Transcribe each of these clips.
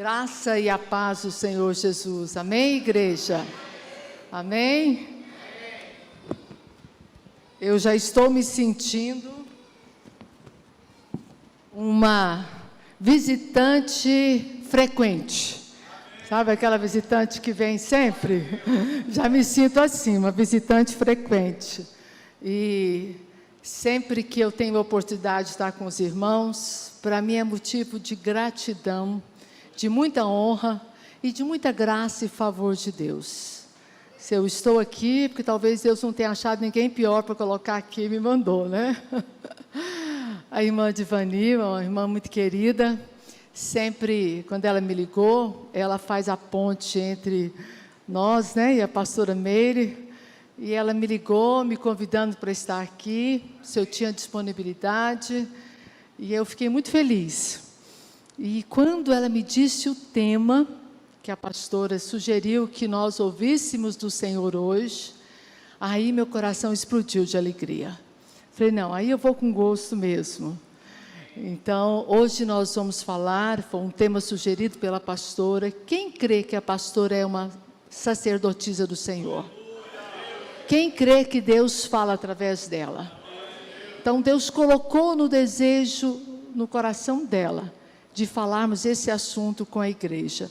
Graça e a paz do Senhor Jesus. Amém, igreja? Amém? Eu já estou me sentindo uma visitante frequente. Sabe aquela visitante que vem sempre? Já me sinto assim, uma visitante frequente. E sempre que eu tenho a oportunidade de estar com os irmãos, para mim é motivo de gratidão, de muita honra e de muita graça e favor de Deus. Se eu estou aqui, porque talvez Deus não tenha achado ninguém pior para colocar aqui, me mandou, né? A irmã Divani, uma irmã muito querida, sempre, quando ela me ligou, ela faz a ponte entre nós, né, e a pastora Meire, e ela me ligou, me convidando para estar aqui, se eu tinha disponibilidade, e eu fiquei muito feliz. E quando ela me disse o tema, que a pastora sugeriu que nós ouvíssemos do Senhor hoje, aí meu coração explodiu de alegria. Falei, não, aí eu vou com gosto mesmo. Então, hoje nós vamos falar, foi um tema sugerido pela pastora. Quem crê que a pastora é uma sacerdotisa do Senhor? Quem crê que Deus fala através dela? Então, Deus colocou no desejo, no coração dela, de falarmos esse assunto com a igreja.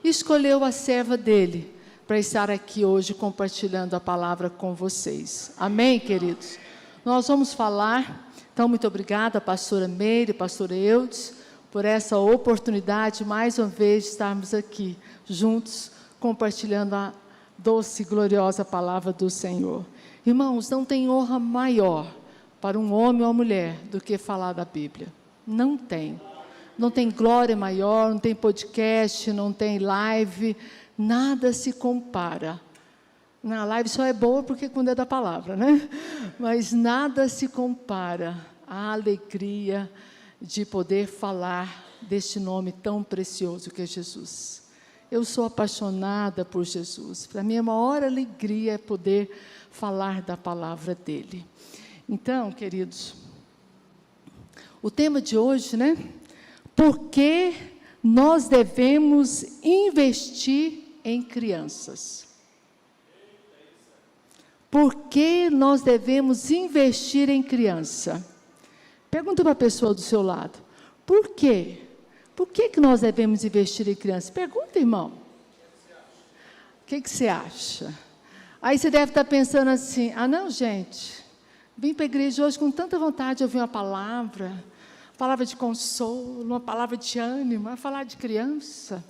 Escolheu a serva dele para estar aqui hoje compartilhando a palavra com vocês. Amém, queridos? Nós vamos falar, então muito obrigada, pastora Meire, pastora Eudes, por essa oportunidade, mais uma vez, de estarmos aqui juntos, compartilhando a doce e gloriosa palavra do Senhor. Irmãos, não tem honra maior para um homem ou uma mulher do que falar da Bíblia. Não tem. Não tem glória maior, não tem podcast, não tem live, nada se compara. Na live só é boa porque quando é da palavra, né? Mas nada se compara à alegria de poder falar deste nome tão precioso que é Jesus. Eu sou apaixonada por Jesus. Para mim, a maior alegria é poder falar da palavra dele. Então, queridos, o tema de hoje, né? Por que nós devemos investir em crianças? Por que nós devemos investir em criança? Pergunta para a pessoa do seu lado. Por quê? Por que nós devemos investir em criança? Pergunta, irmão. O que você acha? Aí você deve estar pensando assim, não, gente, vim para a igreja hoje com tanta vontade de ouvir uma palavra de consolo, uma palavra de ânimo, a falar de criança.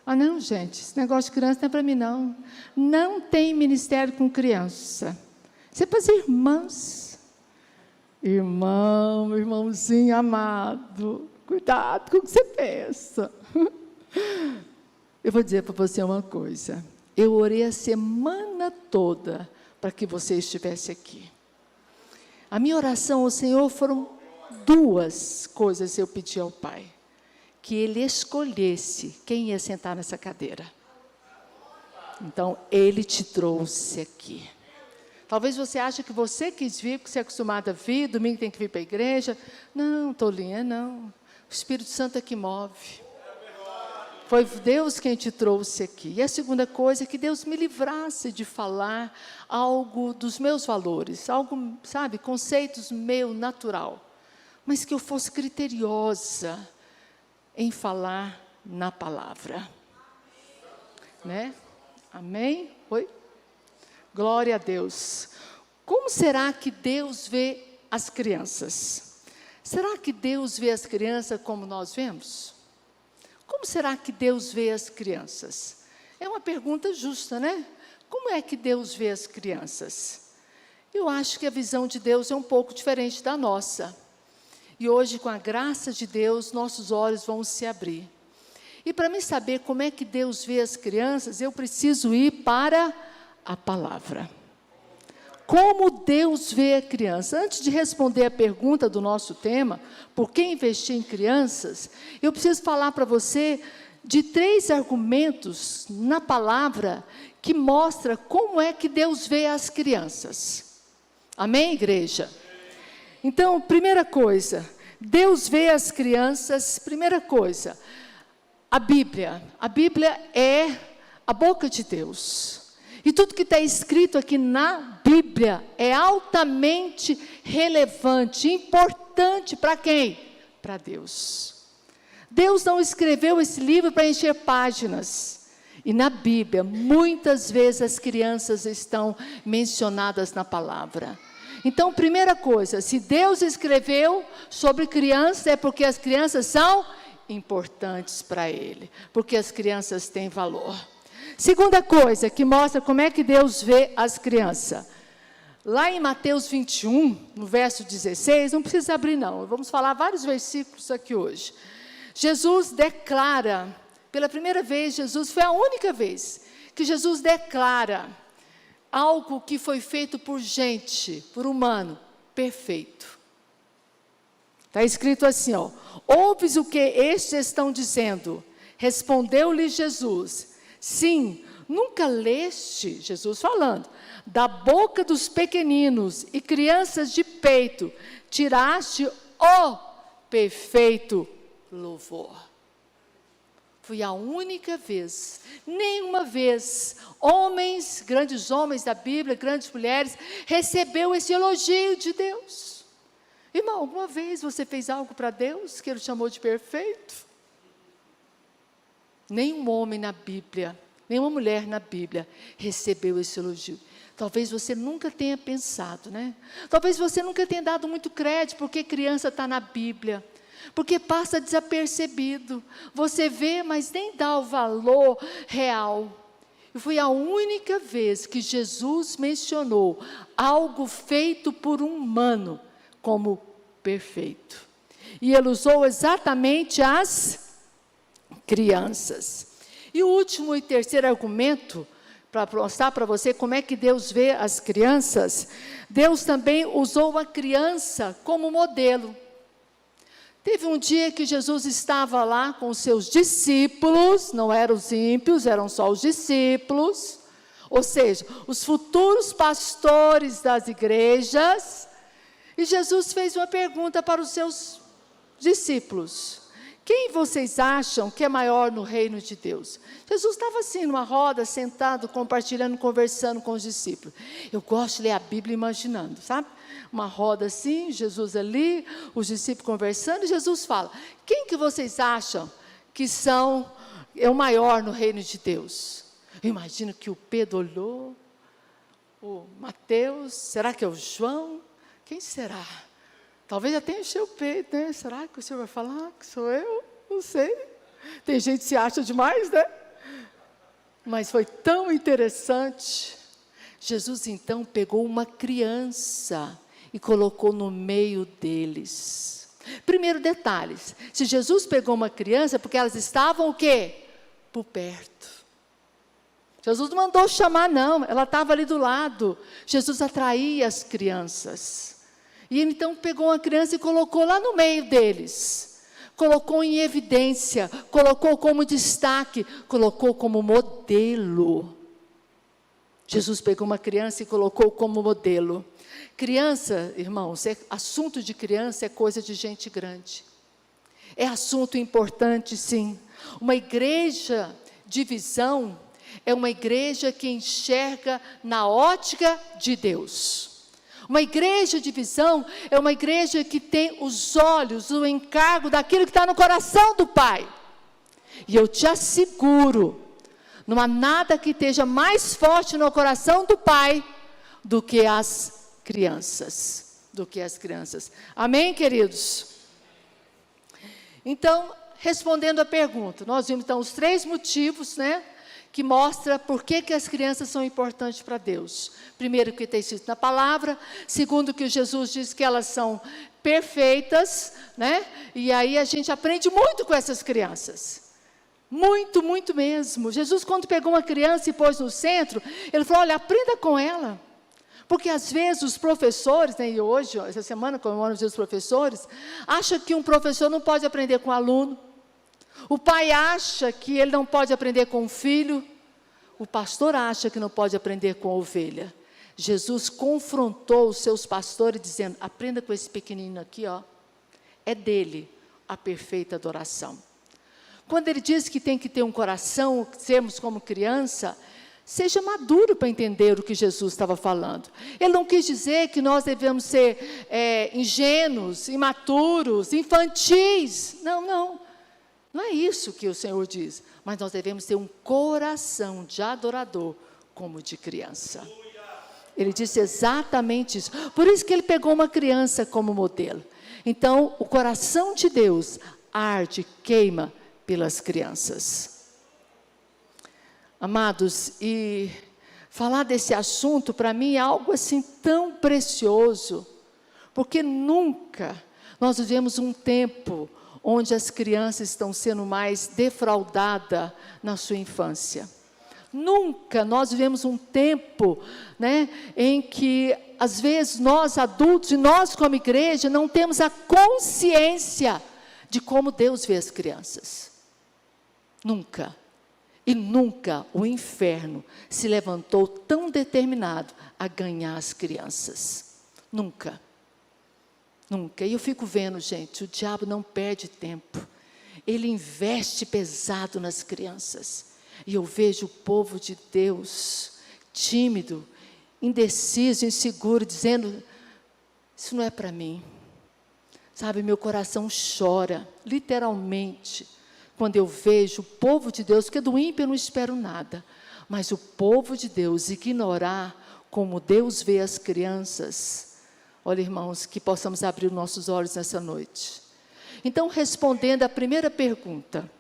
Não, gente, esse negócio de criança não é para mim, não. Não tem ministério com criança. Isso é para as irmãs. Irmão, irmãozinho amado, cuidado com o que você pensa. Eu vou dizer para você uma coisa. Eu orei a semana toda para que você estivesse aqui. A minha oração ao Senhor foram duas coisas eu pedi ao Pai. Que Ele escolhesse quem ia sentar nessa cadeira. Então, Ele te trouxe aqui. Talvez você ache que você quis vir, porque você é acostumado a vir, domingo tem que vir para a igreja. Não, tolinha, não. O Espírito Santo é que move. Foi Deus quem te trouxe aqui. E a segunda coisa é que Deus me livrasse de falar algo dos meus valores, algo, sabe, conceitos meu natural. Mas que eu fosse criteriosa em falar na palavra. Né? Amém? Oi? Glória a Deus. Como será que Deus vê as crianças? Será que Deus vê as crianças como nós vemos? Como será que Deus vê as crianças? É uma pergunta justa, né? Como é que Deus vê as crianças? Eu acho que a visão de Deus é um pouco diferente da nossa. E hoje, com a graça de Deus, nossos olhos vão se abrir. E para mim saber como é que Deus vê as crianças, eu preciso ir para a palavra. Como Deus vê a criança? Antes de responder a pergunta do nosso tema, por que investir em crianças, eu preciso falar para você de 3 argumentos na palavra que mostra como é que Deus vê as crianças. Amém, igreja? Então, primeira coisa, Deus vê as crianças, primeira coisa, A Bíblia é a boca de Deus. E tudo que está escrito aqui na Bíblia é altamente relevante, importante para quem? Para Deus. Deus não escreveu esse livro para encher páginas. E na Bíblia, muitas vezes as crianças estão mencionadas na palavra. Então, primeira coisa, se Deus escreveu sobre crianças, é porque as crianças são importantes para Ele. Porque as crianças têm valor. Segunda coisa, que mostra como é que Deus vê as crianças. Lá em Mateus 21, no verso 16, não precisa abrir não, vamos falar vários versículos aqui hoje. Jesus declara, pela primeira vez, foi a única vez que Jesus declara algo que foi feito por gente, por humano, perfeito. Está escrito assim, ó, ouves o que estes estão dizendo? Respondeu-lhe Jesus, sim, nunca leste, Jesus falando, da boca dos pequeninos e crianças de peito, tiraste o perfeito louvor. Foi a única vez, nenhuma vez, grandes homens da Bíblia, grandes mulheres, recebeu esse elogio de Deus. Irmão, alguma vez você fez algo para Deus que Ele chamou de perfeito? Nenhum homem na Bíblia, nenhuma mulher na Bíblia recebeu esse elogio. Talvez você nunca tenha pensado, né? Talvez você nunca tenha dado muito crédito, porque criança está na Bíblia. Porque passa desapercebido. Você vê, mas nem dá o valor real. E foi a única vez que Jesus mencionou algo feito por um humano como perfeito. E Ele usou exatamente as crianças. E o último e terceiro argumento, para mostrar para você como é que Deus vê as crianças, Deus também usou a criança como modelo. Teve um dia que Jesus estava lá com os seus discípulos, não eram os ímpios, eram só os discípulos, ou seja, os futuros pastores das igrejas, e Jesus fez uma pergunta para os seus discípulos: quem vocês acham que é maior no reino de Deus? Jesus estava assim, numa roda, sentado, compartilhando, conversando com os discípulos. Eu gosto de ler a Bíblia imaginando, sabe? Uma roda assim, Jesus ali, os discípulos conversando, e Jesus fala: quem que vocês acham que é o maior no reino de Deus? Eu imagino que o Pedro olhou, o Mateus, será que é o João? Quem será? Talvez até encher o peito, né? Será que o senhor vai falar que sou eu? Não sei. Tem gente que se acha demais, né? Mas foi tão interessante. Jesus então pegou uma criança e colocou no meio deles. Primeiro detalhe, se Jesus pegou uma criança, porque elas estavam o quê? Por perto. Jesus não mandou chamar não, ela estava ali do lado. Jesus atraía as crianças. E ele então pegou uma criança e colocou lá no meio deles. Colocou em evidência, colocou como destaque, colocou como modelo. Jesus pegou uma criança e colocou como modelo. Criança, irmãos, assunto de criança é coisa de gente grande. É assunto importante, sim. Uma igreja de visão é uma igreja que enxerga na ótica de Deus. Uma igreja de visão é uma igreja que tem os olhos, o encargo daquilo que está no coração do Pai. E eu te asseguro, não há nada que esteja mais forte no coração do Pai do que as crianças. Amém, queridos? Então, respondendo a pergunta, nós vimos então os 3 motivos, né, que mostra por que as crianças são importantes para Deus. Primeiro, que está escrito na palavra. Segundo, que Jesus diz que elas são perfeitas, né? E aí a gente aprende muito com essas crianças. Muito, muito mesmo. Jesus, quando pegou uma criança e pôs no centro, Ele falou: olha, aprenda com ela. Porque às vezes os professores, né, e hoje, essa semana, comemoramos os professores, acham que um professor não pode aprender com um aluno. O pai acha que ele não pode aprender com o filho. O pastor acha que não pode aprender com a ovelha. Jesus confrontou os seus pastores dizendo: aprenda com esse pequenino aqui, ó. É dele a perfeita adoração. Quando ele diz que tem que ter um coração, sermos como criança, seja maduro para entender o que Jesus estava falando. Ele não quis dizer que nós devemos ser ingênuos, imaturos, infantis. Não é isso que o Senhor diz. Mas nós devemos ter um coração de adorador, como de criança. Ele disse exatamente isso. Por isso que ele pegou uma criança como modelo. Então, o coração de Deus arde, queima pelas crianças. Amados, e falar desse assunto para mim é algo assim tão precioso, porque nunca nós vivemos um tempo onde as crianças estão sendo mais defraudadas na sua infância. Nunca nós vivemos um tempo, né, em que às vezes nós adultos e nós como igreja não temos a consciência de como Deus vê as crianças. Nunca. E nunca o inferno se levantou tão determinado a ganhar as crianças. Nunca. Nunca. E eu fico vendo, gente, o diabo não perde tempo. Ele investe pesado nas crianças. E eu vejo o povo de Deus tímido, indeciso, inseguro, dizendo, isso não é para mim. Sabe, meu coração chora, literalmente, quando eu vejo o povo de Deus, porque do ímpio eu não espero nada, mas o povo de Deus ignorar como Deus vê as crianças. Olha, irmãos, que possamos abrir os nossos olhos nessa noite. Então, respondendo à primeira pergunta,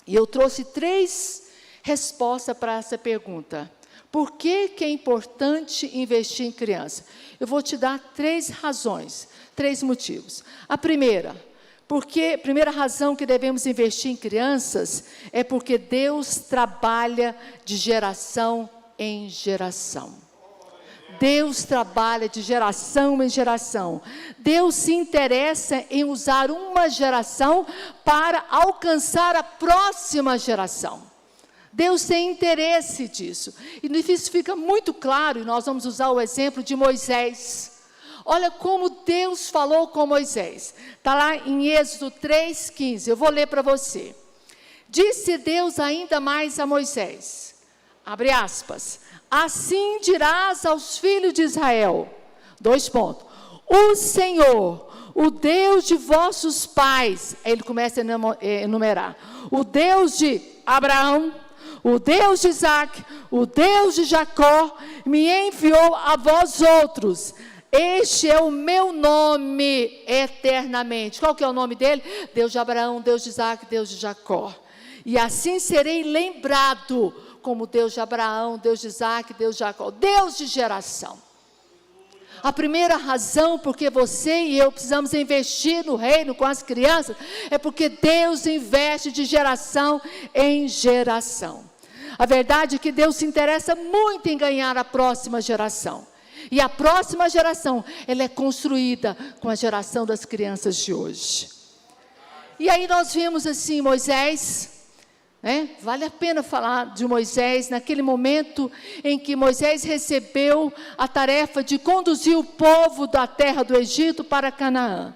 e eu trouxe 3 respostas para essa pergunta. Por que é importante investir em criança? Eu vou te dar 3 razões, 3 motivos. A primeira razão que devemos investir em crianças é porque Deus trabalha de geração em geração. Deus trabalha de geração em geração. Deus se interessa em usar uma geração para alcançar a próxima geração. Deus tem interesse disso. E isso fica muito claro, e nós vamos usar o exemplo de Moisés. Olha como Deus falou com Moisés. Está lá em Êxodo 3:15. Eu vou ler para você. Disse Deus ainda mais a Moisés. Abre aspas. Assim dirás aos filhos de Israel. 2 pontos. O Senhor, o Deus de vossos pais. Aí ele começa a enumerar. O Deus de Abraão, o Deus de Isaac, o Deus de Jacó, me enviou a vós outros. Este é o meu nome eternamente. Qual que é o nome dele? Deus de Abraão, Deus de Isaac, Deus de Jacó. E assim serei lembrado como Deus de Abraão, Deus de Isaac, Deus de Jacó. Deus de geração. A primeira razão porque você e eu precisamos investir no reino com as crianças é porque Deus investe de geração em geração. A verdade é que Deus se interessa muito em ganhar a próxima geração. E a próxima geração, ela é construída com a geração das crianças de hoje. E aí nós vimos assim, Moisés, né? Vale a pena falar de Moisés, naquele momento em que Moisés recebeu a tarefa de conduzir o povo da terra do Egito para Canaã.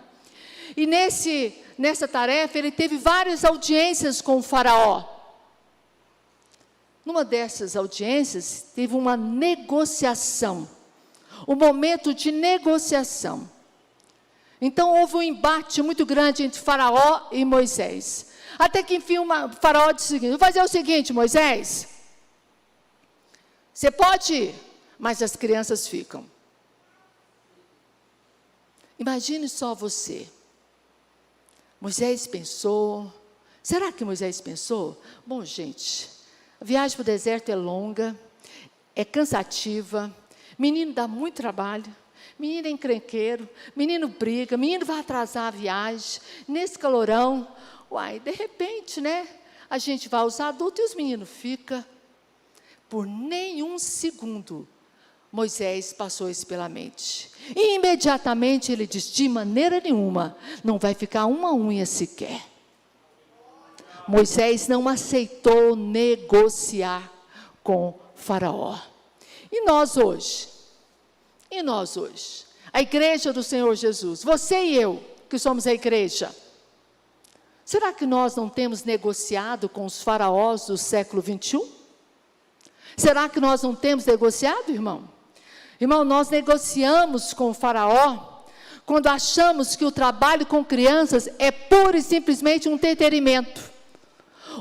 E nessa tarefa, ele teve várias audiências com o faraó. Numa dessas audiências, teve uma negociação. Um momento de negociação. Então houve um embate muito grande entre Faraó e Moisés. Até que enfim o Faraó disse o seguinte: vou fazer o seguinte, Moisés. Você pode ir, mas as crianças ficam. Imagine só você. Moisés pensou. Será que Moisés pensou? Bom, gente, a viagem para o deserto é longa, é cansativa. Menino dá muito trabalho, menino é encrenqueiro, menino briga, menino vai atrasar a viagem, nesse calorão, de repente, né, a gente vai aos adultos e os meninos ficam. Por nenhum segundo, Moisés passou isso pela mente. E imediatamente ele disse, de maneira nenhuma, não vai ficar uma unha sequer. Moisés não aceitou negociar com Faraó. E nós hoje? A igreja do Senhor Jesus, você e eu, que somos a igreja, Será que nós não temos negociado com os faraós do século 21? Será que nós não temos negociado, irmão? Irmão, nós negociamos com o faraó quando achamos que o trabalho com crianças é pura e simplesmente um entretenimento.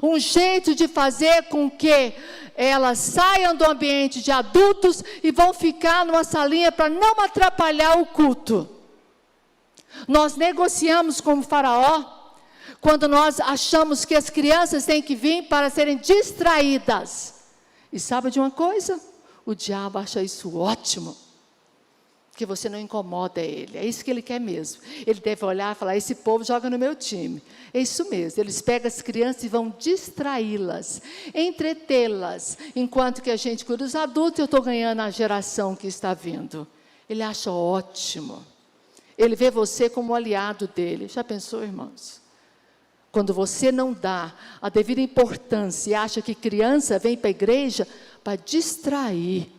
Um jeito de fazer com que elas saiam do ambiente de adultos e vão ficar numa salinha para não atrapalhar o culto. Nós negociamos com o faraó quando nós achamos que as crianças têm que vir para serem distraídas. E sabe de uma coisa? O diabo acha isso ótimo. Que você não incomoda ele. É isso que ele quer mesmo. Ele deve olhar e falar, esse povo joga no meu time. É isso mesmo. Eles pegam as crianças e vão distraí-las, entretê-las. Enquanto que a gente cuida dos adultos, eu estou ganhando a geração que está vindo. Ele acha ótimo. Ele vê você como aliado dele. Já pensou, irmãos? Quando você não dá a devida importância e acha que criança vem para a igreja para distrair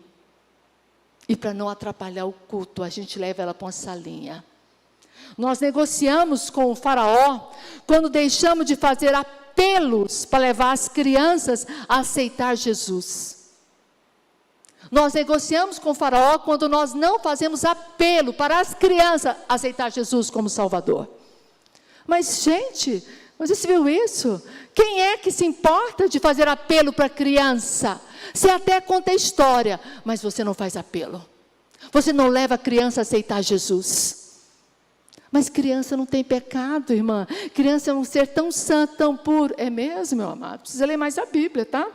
e para não atrapalhar o culto, a gente leva ela para uma salinha. Nós negociamos com o faraó quando deixamos de fazer apelos para levar as crianças a aceitar Jesus. Nós negociamos com o faraó quando nós não fazemos apelo para as crianças aceitar Jesus como Salvador. Mas, gente, você viu isso? Quem é que se importa de fazer apelo para a criança? Você até conta a história, mas você não faz apelo. Você não leva a criança a aceitar Jesus. Mas criança não tem pecado, irmã. Criança é um ser tão santo, tão puro. É mesmo, meu amado? Precisa ler mais a Bíblia, tá?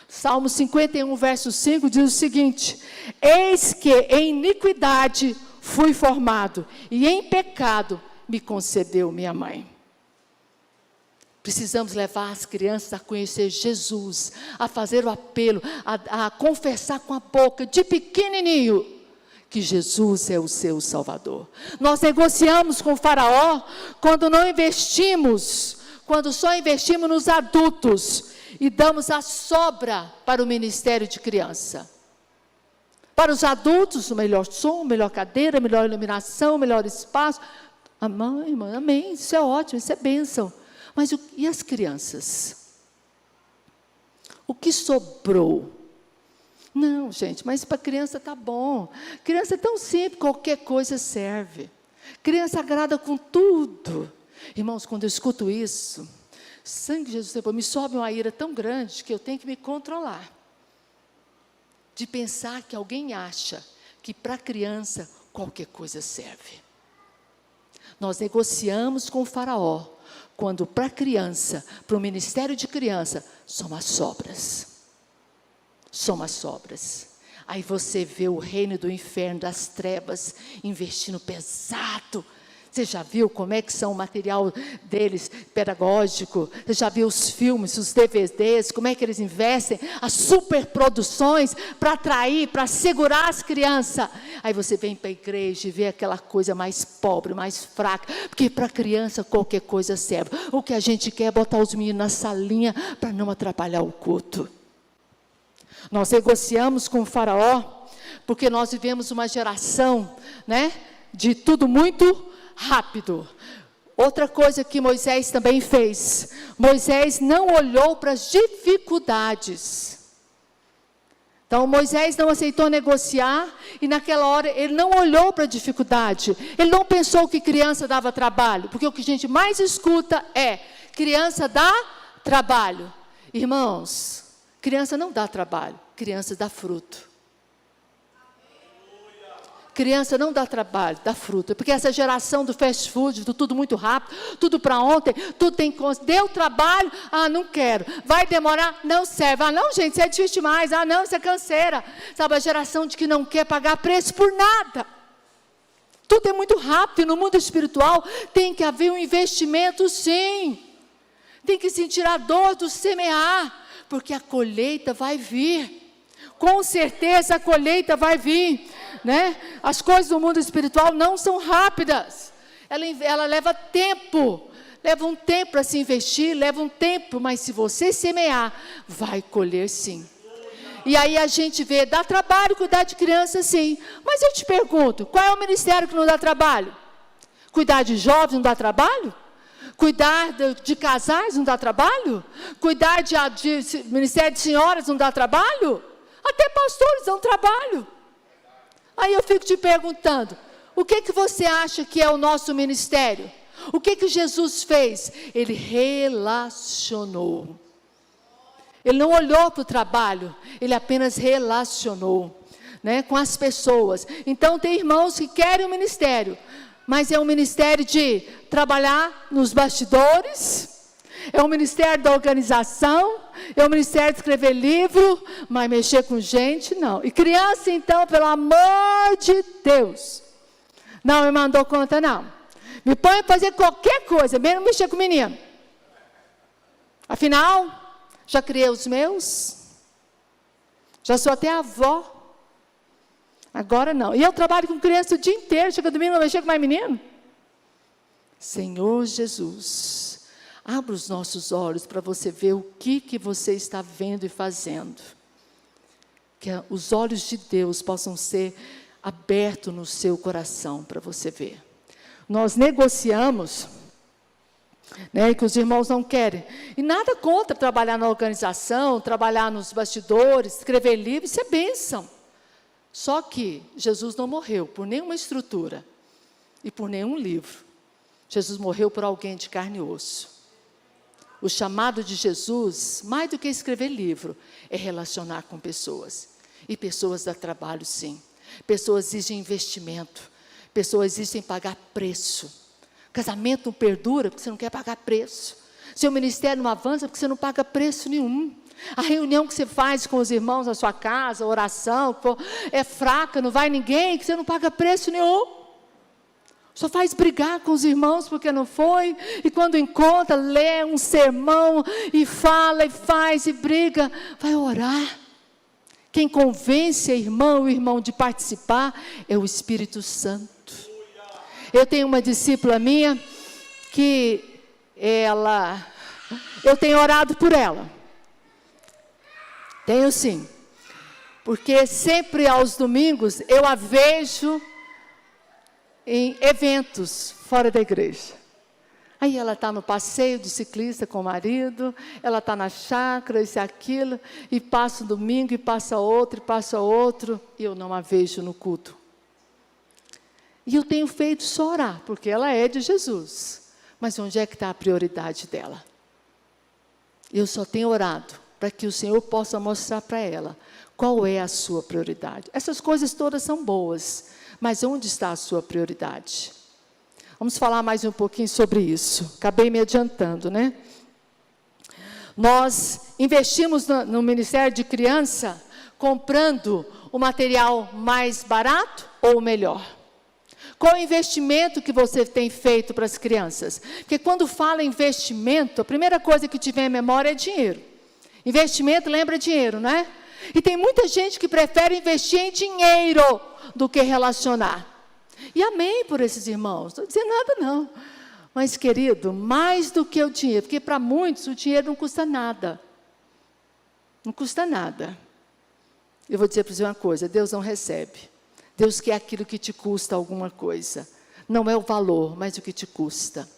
Salmo 51, verso 5 diz o seguinte: eis que em iniquidade fui formado, e em pecado me concebeu minha mãe. Precisamos levar as crianças a conhecer Jesus, a fazer o apelo, a confessar com a boca, de pequenininho, que Jesus é o seu Salvador. Nós negociamos com o faraó quando não investimos, quando só investimos nos adultos e damos a sobra para o ministério de criança. Para os adultos, o melhor som, melhor cadeira, melhor iluminação, melhor espaço. Amém, isso é ótimo, isso é bênção. Mas e as crianças? O que sobrou? Não, gente, mas para criança está bom. Criança é tão simples, qualquer coisa serve. Criança agrada com tudo. Irmãos, quando eu escuto isso, sangue de Jesus, me sobe uma ira tão grande que eu tenho que me controlar. De pensar que alguém acha que para criança qualquer coisa serve. Nós negociamos com o faraó. Quando para criança, para o ministério de criança, são as sobras. São as sobras. Aí você vê o reino do inferno, das trevas, investindo pesado. Você já viu como é que são o material deles, pedagógico? Você já viu os filmes, os DVDs, como é que eles investem? As superproduções para atrair, para segurar as crianças. Aí você vem para a igreja e vê aquela coisa mais pobre, mais fraca. Porque para criança qualquer coisa serve. O que a gente quer é botar os meninos na salinha para não atrapalhar o culto. Nós negociamos com o faraó, porque nós vivemos uma geração, né, de tudo muito rápido. Outra coisa que Moisés também fez, Moisés não olhou para as dificuldades. Então Moisés não aceitou negociar, e naquela hora ele não olhou para a dificuldade, ele não pensou que criança dava trabalho, porque o que a gente mais escuta é, criança dá trabalho. Irmãos, criança não dá trabalho, criança dá fruto. Criança não dá trabalho, dá fruto. Porque essa geração do fast food, do tudo muito rápido, tudo para ontem, tudo tem coisa. Deu trabalho, não quero. Vai demorar, não serve. Não, gente, isso é difícil demais. Não, isso é canseira. Sabe, a geração de que não quer pagar preço por nada. Tudo é muito rápido. E no mundo espiritual tem que haver um investimento, sim. Tem que sentir a dor do semear, porque a colheita vai vir. Com certeza a colheita vai vir. Né? As coisas do mundo espiritual não são rápidas, ela leva tempo, leva um tempo para se investir, leva um tempo, mas se você semear, vai colher sim. E aí a gente vê, dá trabalho cuidar de criança sim, mas eu te pergunto, qual é o ministério que não dá trabalho? Cuidar de jovens não dá trabalho? Cuidar de casais não dá trabalho? Cuidar de ministério de senhoras não dá trabalho? Até pastores dão trabalho. Aí eu fico te perguntando, o que você acha que é o nosso ministério? O que Jesus fez? Ele relacionou. Ele não olhou para o trabalho, ele apenas relacionou, né, com as pessoas. Então tem irmãos que querem o ministério, mas é um ministério de trabalhar nos bastidores, é um ministério da organização, é um ministério de escrever livro, mas mexer com gente, não. E criança, então, pelo amor de Deus, não me mandou conta, não. Me põe para fazer qualquer coisa, mesmo mexer com menino. Afinal, já criei os meus, já sou até avó. Agora não. E eu trabalho com criança o dia inteiro, chega domingo, não mexer com mais menino. Senhor Jesus, abra os nossos olhos para você ver o que você está vendo e fazendo. Que os olhos de Deus possam ser abertos no seu coração para você ver. Nós negociamos, né, que os irmãos não querem. E nada contra trabalhar na organização, trabalhar nos bastidores, escrever livro, isso é bênção. Só que Jesus não morreu por nenhuma estrutura e por nenhum livro. Jesus morreu por alguém de carne e osso. O chamado de Jesus, mais do que escrever livro, é relacionar com pessoas. E pessoas dá trabalho, sim. Pessoas exigem investimento. Pessoas exigem pagar preço. Casamento não perdura porque você não quer pagar preço. Seu ministério não avança porque você não paga preço nenhum. A reunião que você faz com os irmãos na sua casa, a oração, é fraca, não vai ninguém, que você não paga preço nenhum. Só faz brigar com os irmãos porque não foi, e quando encontra, lê um sermão, e fala, e faz, e briga, vai orar. Quem convence o irmão de participar, é o Espírito Santo. Eu tenho uma discípula minha, que eu tenho orado por ela. Tenho sim, porque sempre aos domingos eu a vejo em eventos fora da igreja. Aí ela está no passeio de ciclista com o marido, ela está na chácara, isso e aquilo, e passa um domingo, e passa outro, e eu não a vejo no culto. E eu tenho feito só orar, porque ela é de Jesus. Mas onde é que está a prioridade dela? Eu só tenho orado para que o Senhor possa mostrar para ela qual é a sua prioridade. Essas coisas todas são boas, mas onde está a sua prioridade? Vamos falar mais um pouquinho sobre isso. Acabei me adiantando, né? Nós investimos no Ministério de Criança comprando o material mais barato ou o melhor? Qual o investimento que você tem feito para as crianças? Porque quando fala em investimento, a primeira coisa que te vem à memória é dinheiro. Investimento lembra dinheiro, não é? E tem muita gente que prefere investir em dinheiro do que relacionar. E amém por esses irmãos, não estou dizendo nada não. Mas querido, mais do que o dinheiro, porque para muitos o dinheiro não custa nada. Não custa nada. Eu vou dizer para você uma coisa, Deus não recebe. Deus quer aquilo que te custa alguma coisa. Não é o valor, mas o que te custa.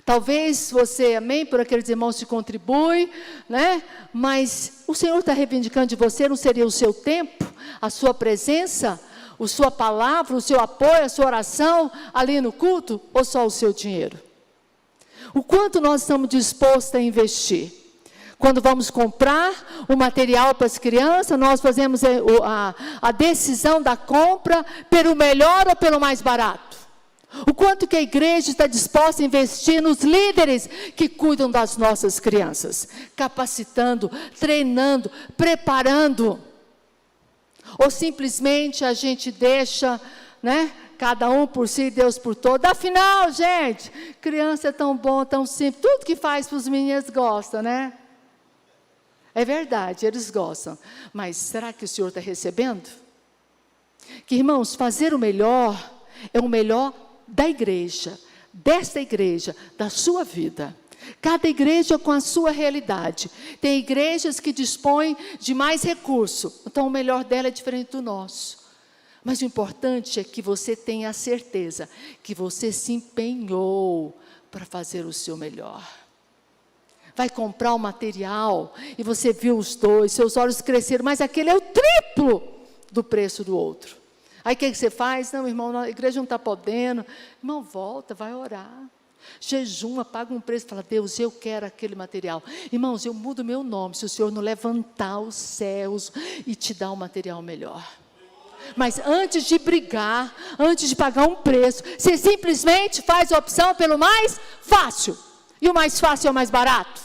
Talvez você, amém, por aqueles irmãos que contribuem, né? Mas o Senhor está reivindicando de você, não seria o seu tempo, a sua presença, a sua palavra, o seu apoio, a sua oração ali no culto, ou só o seu dinheiro? O quanto nós estamos dispostos a investir? Quando vamos comprar o material para as crianças, nós fazemos a decisão da compra pelo melhor ou pelo mais barato. O quanto que a igreja está disposta a investir nos líderes que cuidam das nossas crianças, capacitando, treinando, preparando. Ou simplesmente a gente deixa, né, cada um por si, Deus por todos. Afinal, gente, criança é tão bom, tão simples, tudo que faz para os meninos gosta, né? É verdade, eles gostam. Mas será que o Senhor está recebendo? Que, irmãos, fazer o melhor é o melhor da igreja, desta igreja, da sua vida. Cada igreja com a sua realidade. Tem igrejas que dispõem de mais recurso, então o melhor dela é diferente do nosso. Mas o importante é que você tenha a certeza que você se empenhou para fazer o seu melhor. Vai comprar o material e você viu os dois, seus olhos cresceram, mas aquele é o triplo do preço do outro. Aí o que você faz? Não, irmão, a igreja não está podendo. Irmão, volta, vai orar. Jejuma, paga um preço, fala: Deus, eu quero aquele material. Irmãos, eu mudo meu nome se o Senhor não levantar os céus e te dar um material melhor. Mas antes de brigar, antes de pagar um preço, você simplesmente faz a opção pelo mais fácil. E o mais fácil é o mais barato.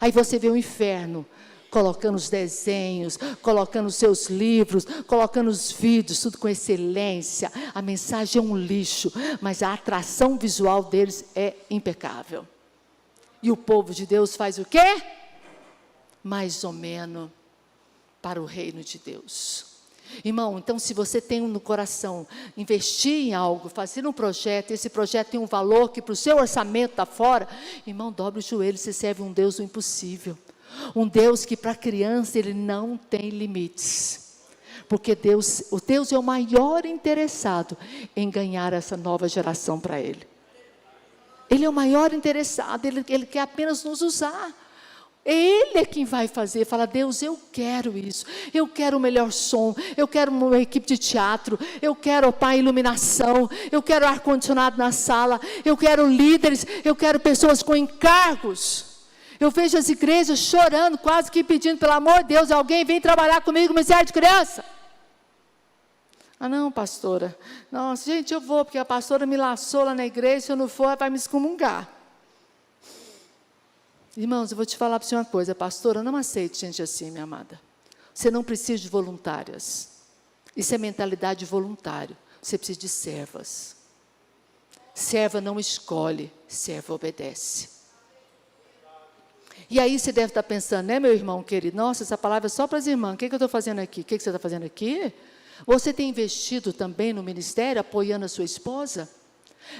Aí você vê o inferno colocando os desenhos, colocando os seus livros, colocando os vídeos, tudo com excelência. A mensagem é um lixo, mas a atração visual deles é impecável. E o povo de Deus faz o quê? Mais ou menos para o reino de Deus. Irmão, então se você tem no coração investir em algo, fazer um projeto, esse projeto tem um valor que para o seu orçamento está fora, irmão, dobre o joelho, você serve um Deus do impossível. Um Deus que para a criança ele não tem limites. Porque o Deus é o maior interessado em ganhar essa nova geração para Ele. Ele é o maior interessado, Ele quer apenas nos usar. Ele é quem vai fazer, fala: Deus, eu quero isso, eu quero o melhor som, eu quero uma equipe de teatro, eu quero, Pai, iluminação, eu quero ar-condicionado na sala, eu quero líderes, eu quero pessoas com encargos. Eu vejo as igrejas chorando, quase que pedindo: pelo amor de Deus, alguém vem trabalhar comigo no ministério de criança. Ah, não, pastora, nossa, gente, eu vou, porque a pastora me laçou lá na igreja, se eu não for, ela vai me excomungar. Irmãos, eu vou te falar para você uma coisa, pastora, não aceite gente assim, minha amada. Você não precisa de voluntárias. Isso é mentalidade de voluntário. Você precisa de servas. Serva não escolhe, serva obedece. E aí você deve estar pensando, né, meu irmão querido? Nossa, essa palavra é só para as irmãs. O que eu estou fazendo aqui? O que você está fazendo aqui? Você tem investido também no ministério, apoiando a sua esposa?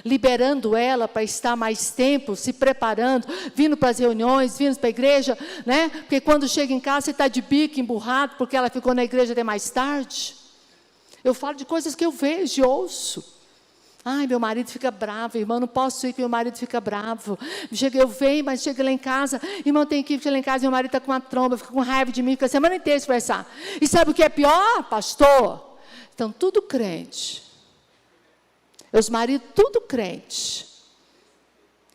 Liberando ela para estar mais tempo, se preparando, vindo para as reuniões, vindo para a igreja, né? Porque quando chega em casa, você está de bico, emburrado, porque ela ficou na igreja até mais tarde. Eu falo de coisas que eu vejo e ouço. Ai, meu marido fica bravo, irmão, não posso ir que meu marido fica bravo. Eu venho, mas chega lá em casa, irmão, tem que ir lá em casa, meu marido está com uma tromba, fica com raiva de mim, fica a semana inteira se conversar. E sabe o que é pior, pastor? Então, tudo crente. Os maridos, tudo crente,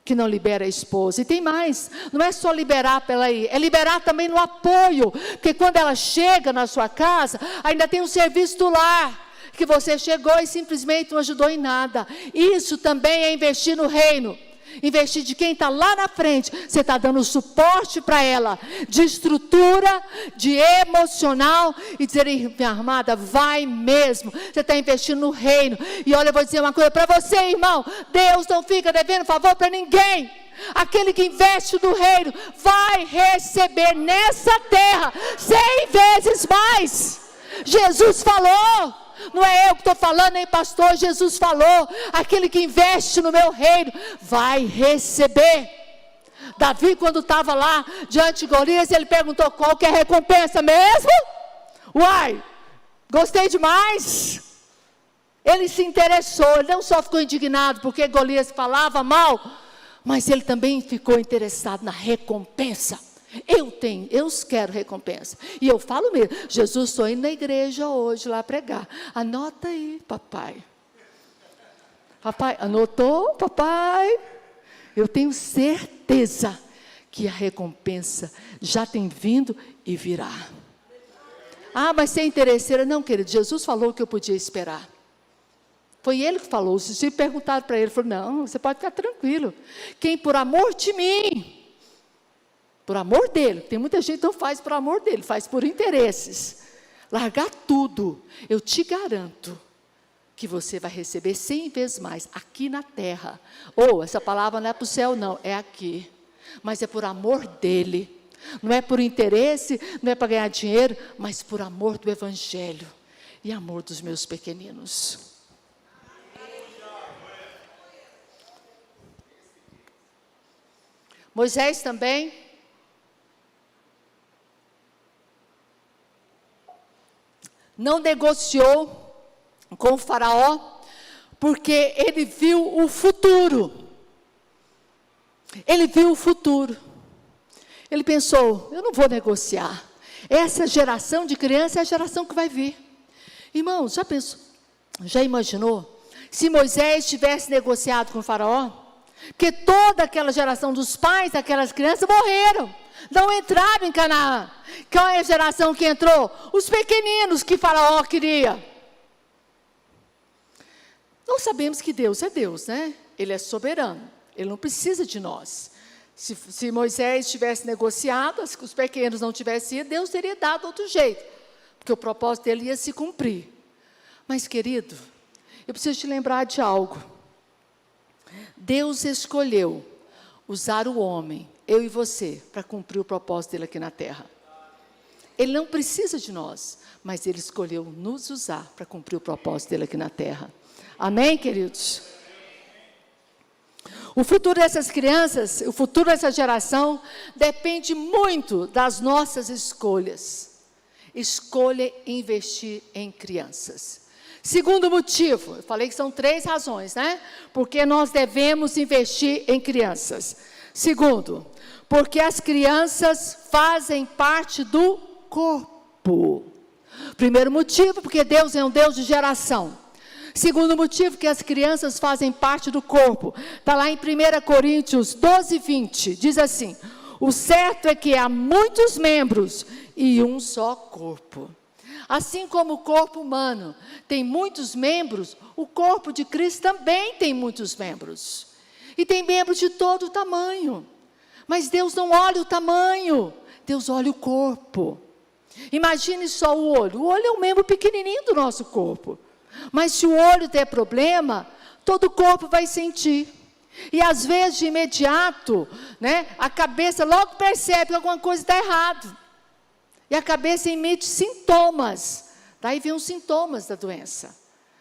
que não libera a esposa. E tem mais, não é só liberar para ela ir, é liberar também no apoio, porque quando ela chega na sua casa, ainda tem um serviço do lar, que você chegou e simplesmente não ajudou em nada. Isso também é investir no reino. Investir de quem está lá na frente. Você está dando suporte para ela, de estrutura, de emocional, e dizer: minha amada, vai mesmo. Você está investindo no reino. E olha, eu vou dizer uma coisa para você, irmão: Deus não fica devendo favor para ninguém. Aquele que investe no reino vai receber nessa terra 100 vezes mais. Jesus falou. Não é eu que estou falando, nem pastor, Jesus falou: aquele que investe no meu reino vai receber. Davi, quando estava lá diante de Golias, ele perguntou: qual que é a recompensa mesmo? Uai, gostei demais. Ele se interessou, ele não só ficou indignado porque Golias falava mal, mas ele também ficou interessado na recompensa. Eu quero recompensa. E eu falo mesmo: Jesus, estou indo na igreja hoje lá pregar. Anota aí, papai. Papai, anotou, papai? Eu tenho certeza que a recompensa já tem vindo e virá. Ah, mas você é interesseira? Não, querido, Jesus falou que eu podia esperar. Foi ele que falou. Os discípulos perguntaram para ele, ele falou: não, você pode ficar tranquilo. Quem por amor de mim, por amor dele, tem muita gente que não faz por amor dele, faz por interesses, largar tudo, eu te garanto que você vai receber 100 vezes mais aqui na terra. Ou essa palavra não é para o céu não, é aqui, mas é por amor dele, não é por interesse, não é para ganhar dinheiro, mas por amor do evangelho e amor dos meus pequeninos. Moisés também não negociou com o faraó, porque ele viu o futuro. Ele viu o futuro. Ele pensou, eu não vou negociar. Essa geração de criança é a geração que vai vir. Irmãos, já pensou, já imaginou? Se Moisés tivesse negociado com o faraó, porque toda aquela geração dos pais daquelas crianças morreram, não entraram em Canaã. Qual é a geração que entrou? Os pequeninos que faraó queria. Nós sabemos que Deus é Deus, né? Ele é soberano, ele não precisa de nós. Se Moisés tivesse negociado, os pequenos não tivessem ido, Deus teria dado outro jeito, porque o propósito dele ia se cumprir. Mas, querido, eu preciso te lembrar de algo. Deus escolheu usar o homem, eu e você, para cumprir o propósito dele aqui na terra. Ele não precisa de nós, mas ele escolheu nos usar para cumprir o propósito dele aqui na terra. Amém, queridos? O futuro dessas crianças, o futuro dessa geração, depende muito das nossas escolhas. Escolha investir em crianças. Segundo motivo, eu falei que são 3 razões, né? Porque nós devemos investir em crianças. Segundo, porque as crianças fazem parte do corpo. Primeiro motivo, porque Deus é um Deus de geração. Segundo motivo, que as crianças fazem parte do corpo. Está lá em 1 Coríntios 12, 20. Diz assim: o certo é que há muitos membros e um só corpo. Assim como o corpo humano tem muitos membros, o corpo de Cristo também tem muitos membros. E tem membros de todo o tamanho. Mas Deus não olha o tamanho, Deus olha o corpo. Imagine só o olho. O olho é um membro pequenininho do nosso corpo. Mas se o olho der problema, todo o corpo vai sentir. E às vezes, de imediato, né, a cabeça logo percebe que alguma coisa está errada. E a cabeça emite sintomas. Daí vem os sintomas da doença,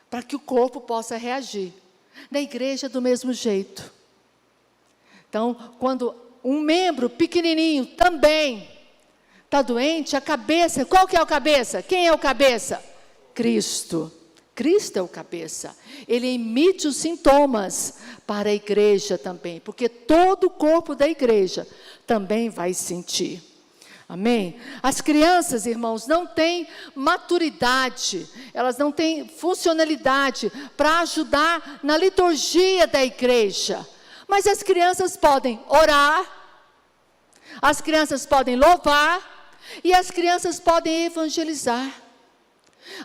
para que o corpo possa reagir. Na igreja, do mesmo jeito. Então, quando um membro pequenininho também está doente, a cabeça, qual que é o cabeça? Quem é o cabeça? Cristo. Cristo é o cabeça. Ele emite os sintomas para a igreja também, porque todo o corpo da igreja também vai sentir. Amém? As crianças, irmãos, não têm maturidade, elas não têm funcionalidade para ajudar na liturgia da igreja. Mas as crianças podem orar, as crianças podem louvar e as crianças podem evangelizar.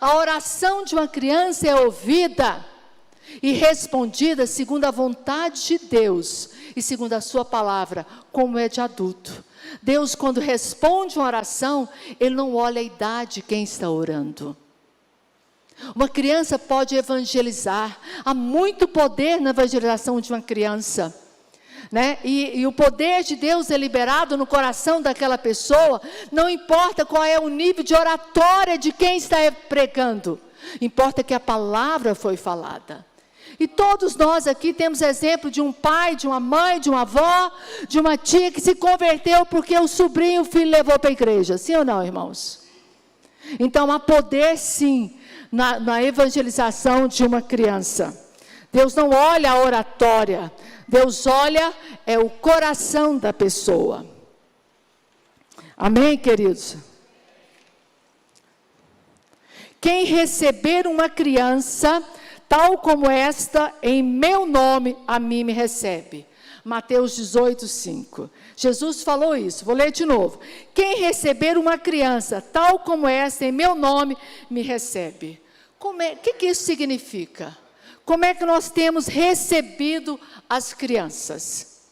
A oração de uma criança é ouvida e respondida segundo a vontade de Deus e segundo a sua palavra, como é de adulto. Deus, quando responde uma oração, Ele não olha a idade de quem está orando. Uma criança pode evangelizar, há muito poder na evangelização de uma criança, né? E o poder de Deus é liberado no coração daquela pessoa, não importa qual é o nível de oratória de quem está pregando, importa que a palavra foi falada. E todos nós aqui temos exemplo de um pai, de uma mãe, de uma avó, de uma tia que se converteu porque o sobrinho, o filho levou para a igreja, sim ou não, irmãos? Então há poder sim na evangelização de uma criança. Deus não olha a oratória, Deus olha o coração da pessoa. Amém, queridos? Quem receber uma criança, tal como esta, em meu nome, a mim me recebe. Mateus 18, 5. Jesus falou isso, vou ler de novo. Quem receber uma criança, tal como esta, em meu nome, me recebe. O que isso significa? Como é que nós temos recebido as crianças?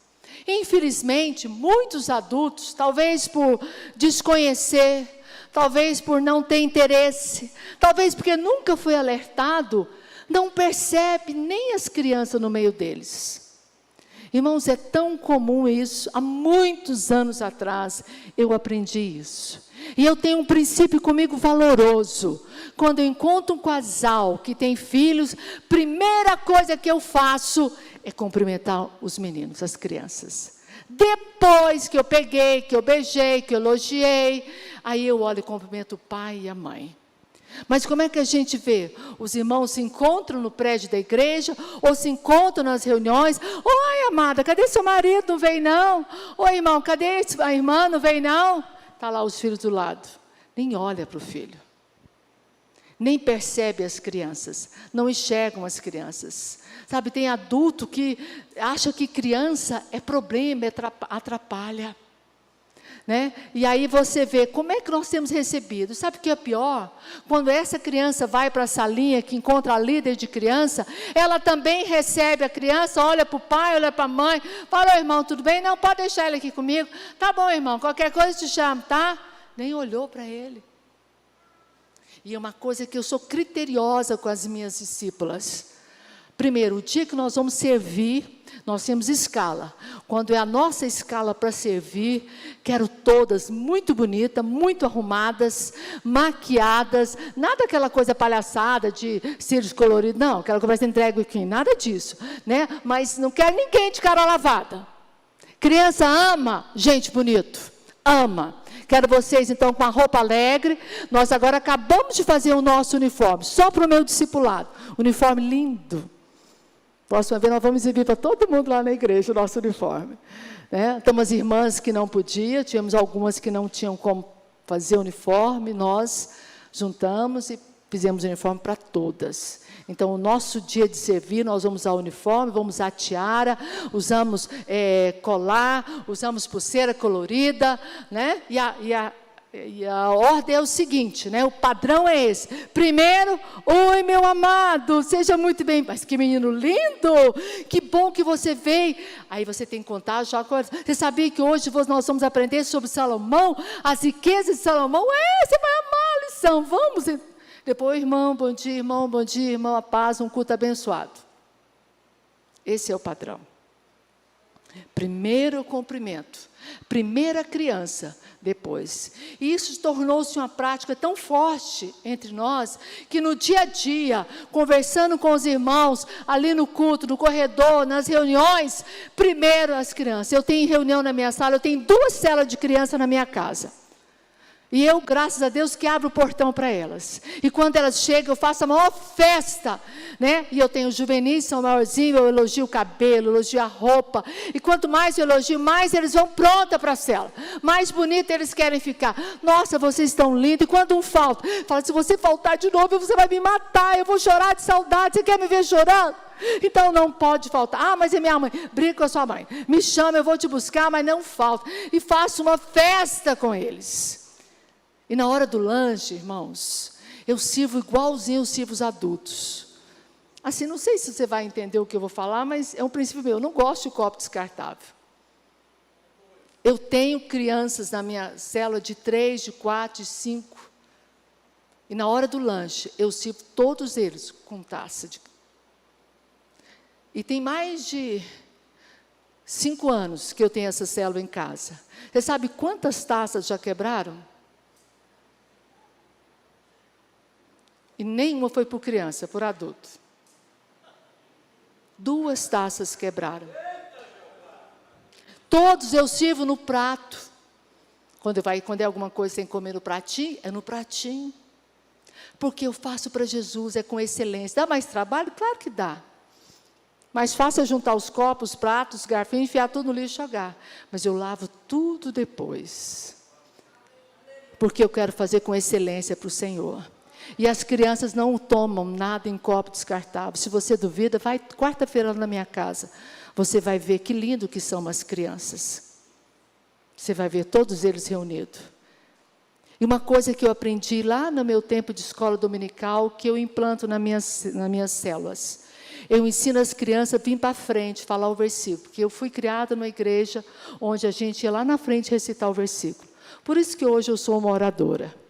Infelizmente, muitos adultos, talvez por desconhecer, talvez por não ter interesse, talvez porque nunca foi alertado, não percebe nem as crianças no meio deles. Irmãos, é tão comum isso. Há muitos anos atrás eu aprendi isso. E eu tenho um princípio comigo valoroso. Quando eu encontro um casal que tem filhos, primeira coisa que eu faço é cumprimentar os meninos, as crianças. Depois que eu peguei, que eu beijei, que eu elogiei, aí eu olho e cumprimento o pai e a mãe. Mas como é que a gente vê? Os irmãos se encontram no prédio da igreja, ou se encontram nas reuniões. Oi, amada, cadê seu marido? Não veio não? Oi, irmão, cadê a irmã? Não veio não? Está lá os filhos do lado. Nem olha para o filho. Nem percebe as crianças. Não enxergam as crianças. Sabe, tem adulto que acha que criança é problema, atrapalha. Né? E aí você vê como é que nós temos recebido. Sabe o que é pior? Quando essa criança vai para a salinha, que encontra a líder de criança, ela também recebe a criança, olha para o pai, olha para a mãe, fala: irmão, tudo bem? Não, pode deixar ele aqui comigo. Tá bom, irmão, qualquer coisa te chamo, tá? Nem olhou para ele. E é uma coisa que eu sou criteriosa com as minhas discípulas. Primeiro, o dia que nós vamos servir, nós temos escala. Quando é a nossa escala para servir, quero todas muito bonitas, muito arrumadas, maquiadas, nada aquela coisa palhaçada de cílios coloridos, não, aquela que vai ser entregue aqui, nada disso, né? Mas não quero ninguém de cara lavada. Criança ama gente bonito, ama. Quero vocês, então, com a roupa alegre. Nós agora acabamos de fazer o nosso uniforme, só para o meu discipulado. Uniforme lindo. Próxima vez nós vamos exibir para todo mundo lá na igreja o nosso uniforme. Né? Tem umas irmãs que não podiam, tínhamos algumas que não tinham como fazer uniforme, nós juntamos e fizemos uniforme para todas. Então, o nosso dia de servir, nós vamos usar uniforme, vamos usar tiara, usamos colar, usamos pulseira colorida, né? E a ordem é o seguinte, né? O padrão é esse. Primeiro, oi, meu amado, seja muito bem. Mas que menino lindo, que bom que você veio. Aí você tem que contar já. Você sabia que hoje nós vamos aprender sobre Salomão, as riquezas de Salomão? Você vai amar a lição, vamos. Depois, irmão, bom dia, irmão, a paz, um culto abençoado. Esse é o padrão. Primeiro o cumprimento, primeira criança, depois. E isso tornou-se uma prática tão forte entre nós, que no dia a dia, conversando com os irmãos, ali no culto, no corredor, nas reuniões, primeiro as crianças. Eu tenho reunião na minha sala, eu tenho 2 celas de criança na minha casa. E eu, graças a Deus, que abro o portão para elas. E quando elas chegam, eu faço a maior festa, né? E eu tenho juvenis, são maiorzinhos, eu elogio o cabelo, elogio a roupa. E quanto mais eu elogio, mais eles vão pronta para a cela. Mais bonito eles querem ficar. Nossa, vocês estão lindos. E quando um falta, fala: se você faltar de novo, você vai me matar, eu vou chorar de saudade. Você quer me ver chorando? Então não pode faltar. Ah, mas é minha mãe. Briga com a sua mãe. Me chama, eu vou te buscar, mas não falta. E faço uma festa com eles. E na hora do lanche, irmãos, eu sirvo igualzinho eu sirvo os adultos. Assim, não sei se você vai entender o que eu vou falar, mas é um princípio meu. Eu não gosto de copo descartável. Eu tenho crianças na minha célula de 3, de 4, de 5. E na hora do lanche, eu sirvo todos eles com taça. E tem mais de 5 anos que eu tenho essa célula em casa. Você sabe quantas taças já quebraram? E nenhuma foi por criança, por adulto. 2 taças quebraram. Todos eu sirvo no prato. Quando é alguma coisa sem comer no pratinho, é no pratinho. Porque eu faço para Jesus, é com excelência. Dá mais trabalho? Claro que dá. Mais fácil é juntar os copos, os pratos, os garfinhos, enfiar tudo no lixo e jogar. Mas eu lavo tudo depois. Porque eu quero fazer com excelência para o Senhor. E as crianças não tomam nada em copo descartável. Se você duvida, vai quarta-feira na minha casa. Você vai ver que lindo que são as crianças. Você vai ver todos eles reunidos. E uma coisa que eu aprendi lá no meu tempo de escola dominical, que eu implanto nas minhas células. Eu ensino as crianças a vir para frente, falar o versículo. Porque eu fui criada numa igreja onde a gente ia lá na frente recitar o versículo. Por isso que hoje eu sou uma oradora.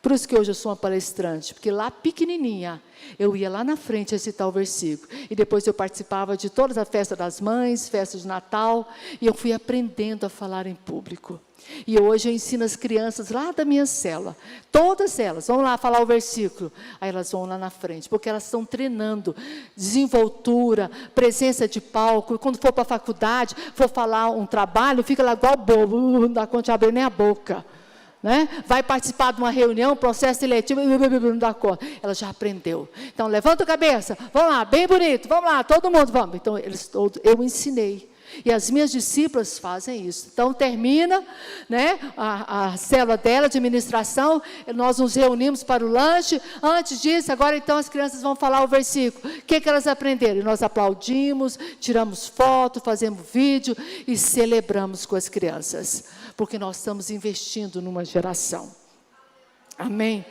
Por isso que hoje eu sou uma palestrante, porque lá pequenininha, eu ia lá na frente recitar o versículo. E depois eu participava de todas as festas das mães, festas de Natal, e eu fui aprendendo a falar em público. E hoje eu ensino as crianças lá da minha célula, todas elas, vão lá falar o versículo. Aí elas vão lá na frente, porque elas estão treinando desenvoltura, presença de palco. E quando for para a faculdade, for falar um trabalho, fica lá igual bobo, não dá conta de abrir nem a boca. né? Vai participar de uma reunião, processo seletivo, não dá conta. Ela já aprendeu. Então, levanta a cabeça, vamos lá, bem bonito, vamos lá, todo mundo, vamos. Então, eu ensinei. E as minhas discípulas fazem isso. Então, termina, né, a célula dela de administração, nós nos reunimos para o lanche. Antes disso, agora então as crianças vão falar o versículo. O que elas aprenderam? E nós aplaudimos, tiramos foto, fazemos vídeo e celebramos com as crianças. Porque nós estamos investindo numa geração. Amém?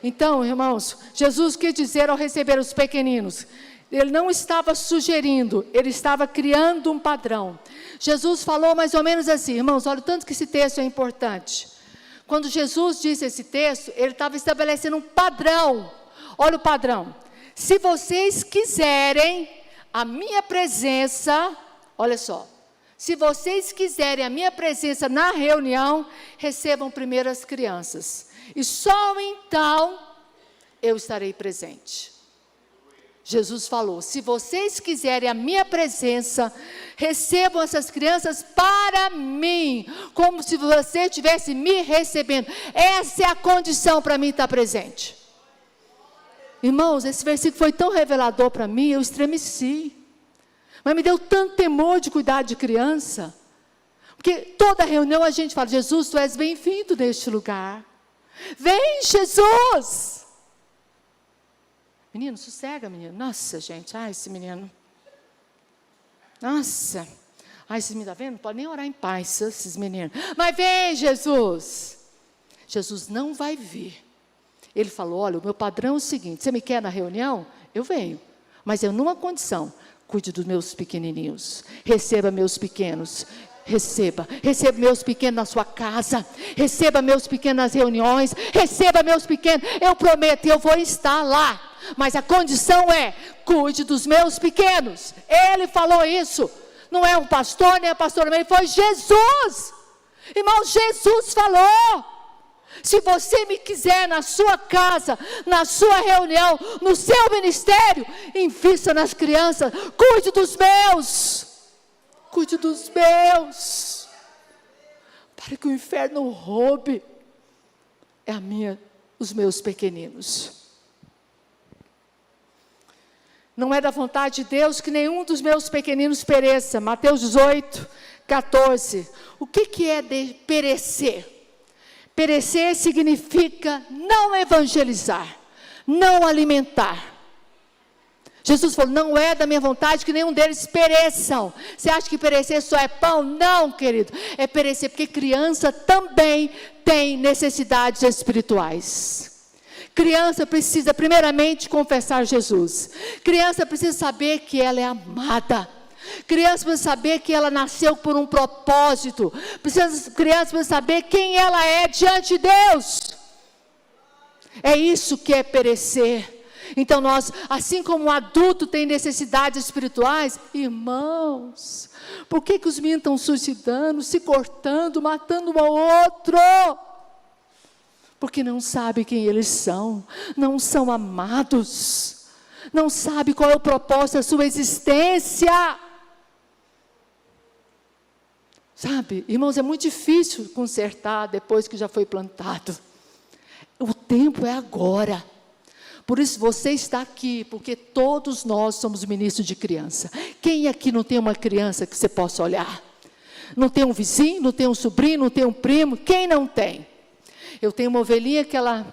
Então, irmãos, Jesus quis dizer ao receber os pequeninos, ele não estava sugerindo, ele estava criando um padrão. Jesus falou mais ou menos assim, irmãos, olha o tanto que esse texto é importante. Quando Jesus disse esse texto, ele estava estabelecendo um padrão. Olha o padrão. Se vocês quiserem a minha presença, olha só, se vocês quiserem a minha presença na reunião, recebam primeiro as crianças. E só então eu estarei presente. Jesus falou, se vocês quiserem a minha presença, recebam essas crianças para mim, como se você estivesse me recebendo. Essa é a condição para mim estar presente. Irmãos, esse versículo foi tão revelador para mim, eu estremeci. Mas me deu tanto temor de cuidar de criança. Porque toda reunião a gente fala, Jesus, tu és bem-vindo neste lugar. Vem, Jesus! Menino, sossega, menino. Nossa, gente, ai, esse menino. Nossa. Ai, esse menino, tá vendo? Não pode nem orar em paz, esses meninos. Mas vem, Jesus. Jesus não vai vir. Ele falou, olha, o meu padrão é o seguinte, você me quer na reunião? Eu venho. Mas eu numa condição, cuide dos meus pequenininhos. Receba meus pequenos. Receba meus pequenos na sua casa, receba meus pequenos nas reuniões, receba meus pequenos, eu prometo, eu vou estar lá, mas a condição é, cuide dos meus pequenos. Ele falou isso, não é um pastor, nem a pastora, mas foi Jesus, irmão, Jesus falou, se você me quiser na sua casa, na sua reunião, no seu ministério, invista nas crianças, cuide dos meus, para que o inferno roube os meus pequeninos. Não é da vontade de Deus que nenhum dos meus pequeninos pereça. Mateus 18, 14. O que é de perecer? Perecer significa não evangelizar, não alimentar. Jesus falou, não é da minha vontade que nenhum deles pereçam. Você acha que perecer só é pão? Não, querido. É perecer, porque criança também tem necessidades espirituais. Criança precisa primeiramente confessar Jesus. Criança precisa saber que ela é amada. Criança precisa saber que ela nasceu por um propósito. Criança precisa saber quem ela é diante de Deus. É isso que é perecer. Então nós, assim como o adulto tem necessidades espirituais, irmãos, por que os meninos estão suicidando, se cortando, matando um ao outro? Porque não sabem quem eles são, não são amados, não sabem qual é o propósito da sua existência. Sabe, irmãos, é muito difícil consertar depois que já foi plantado. O tempo é agora. Por isso você está aqui, porque todos nós somos ministros de criança. Quem aqui não tem uma criança que você possa olhar? Não tem um vizinho, não tem um sobrinho, não tem um primo? Quem não tem? Eu tenho uma ovelhinha que ela,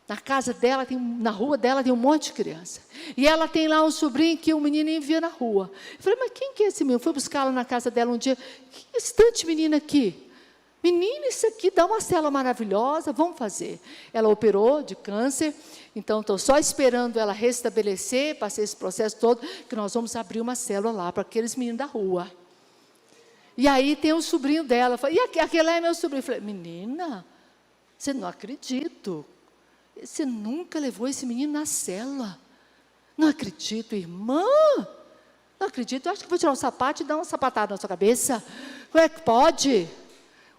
na casa dela, na rua dela tem um monte de criança. E ela tem lá um sobrinho que o menino envia na rua. Eu falei, mas quem que é esse menino? Eu fui buscá-la na casa dela um dia. Que é esse tanto de menino aqui? Menina, isso aqui dá uma célula maravilhosa, vamos fazer. Ela operou de câncer, então estou só esperando ela restabelecer, passei esse processo todo, que nós vamos abrir uma célula lá para aqueles meninos da rua. E aí tem um sobrinho dela, falei, e aquele é meu sobrinho. Eu falei, menina, você não acredito, você nunca levou esse menino na célula. Não acredito, irmã, não acredito, eu acho que vou tirar um sapato e dar uma sapatada na sua cabeça. Como é que pode?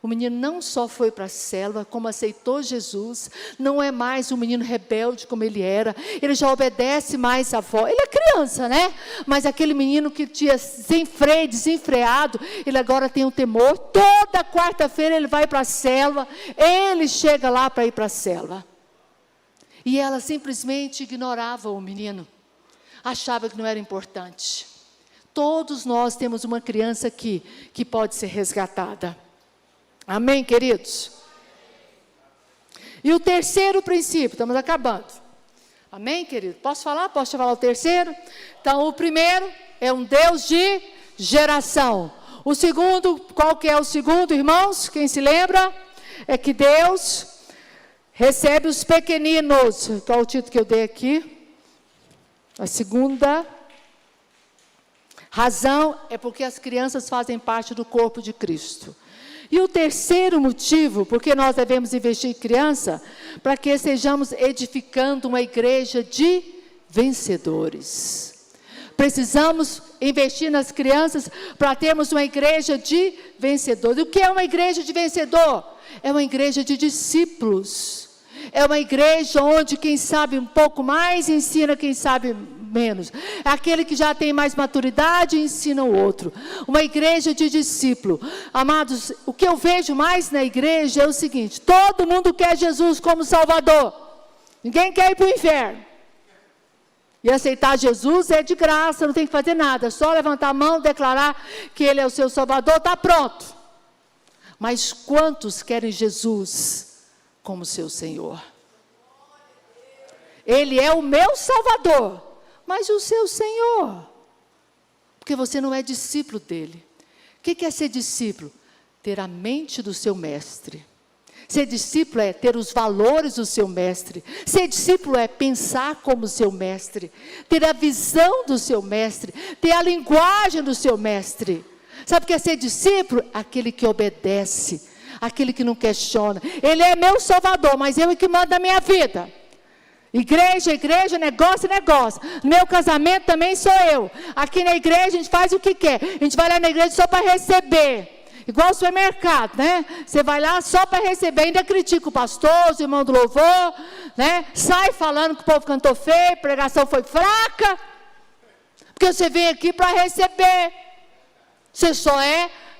O menino não só foi para a célula, como aceitou Jesus, não é mais um menino rebelde como ele era, ele já obedece mais à avó. Ele é criança, né? Mas aquele menino que tinha sem freio, desenfreado, ele agora tem um temor. Toda quarta-feira ele vai para a célula, ele chega lá para ir para a célula. E ela simplesmente ignorava o menino, achava que não era importante. Todos nós temos uma criança aqui que pode ser resgatada. Amém, queridos? E o terceiro princípio, estamos acabando. Amém, querido? Posso falar? Posso te falar o terceiro? Então, o primeiro é um Deus de geração. O segundo, qual que é o segundo, irmãos? Quem se lembra? É que Deus recebe os pequeninos. Qual é o título que eu dei aqui? A segunda razão é porque as crianças fazem parte do corpo de Cristo. E o terceiro motivo, porque nós devemos investir em criança, para que estejamos edificando uma igreja de vencedores. Precisamos investir nas crianças para termos uma igreja de vencedores. O que é uma igreja de vencedor? É uma igreja de discípulos. É uma igreja onde quem sabe um pouco mais ensina quem sabe menos. É aquele que já tem mais maturidade ensina o outro. Uma igreja de discípulo. Amados, o que eu vejo mais na igreja é o seguinte: todo mundo quer Jesus como Salvador. Ninguém quer ir para o inferno. E aceitar Jesus é de graça, não tem que fazer nada. Só levantar a mão, declarar que Ele é o seu Salvador, está pronto. Mas quantos querem Jesus como seu Senhor? Ele é o meu Salvador, mas o seu Senhor. Porque você não é discípulo dele. O que é ser discípulo? Ter a mente do seu mestre. Ser discípulo é ter os valores do seu mestre. Ser discípulo é pensar como o seu mestre. Ter a visão do seu mestre. Ter a linguagem do seu mestre. Sabe o que é ser discípulo? Aquele que obedece. Aquele que não questiona. Ele é meu Salvador, mas eu é que mando a minha vida. Igreja, igreja, negócio, negócio. Meu casamento também sou eu. Aqui na igreja a gente faz o que quer. A gente vai lá na igreja só para receber. Igual o supermercado, né? Você vai lá só para receber. Ainda critica o pastor, os irmãos do louvor, né? Sai falando que o povo cantou feio, a pregação foi fraca. Porque você vem aqui para receber.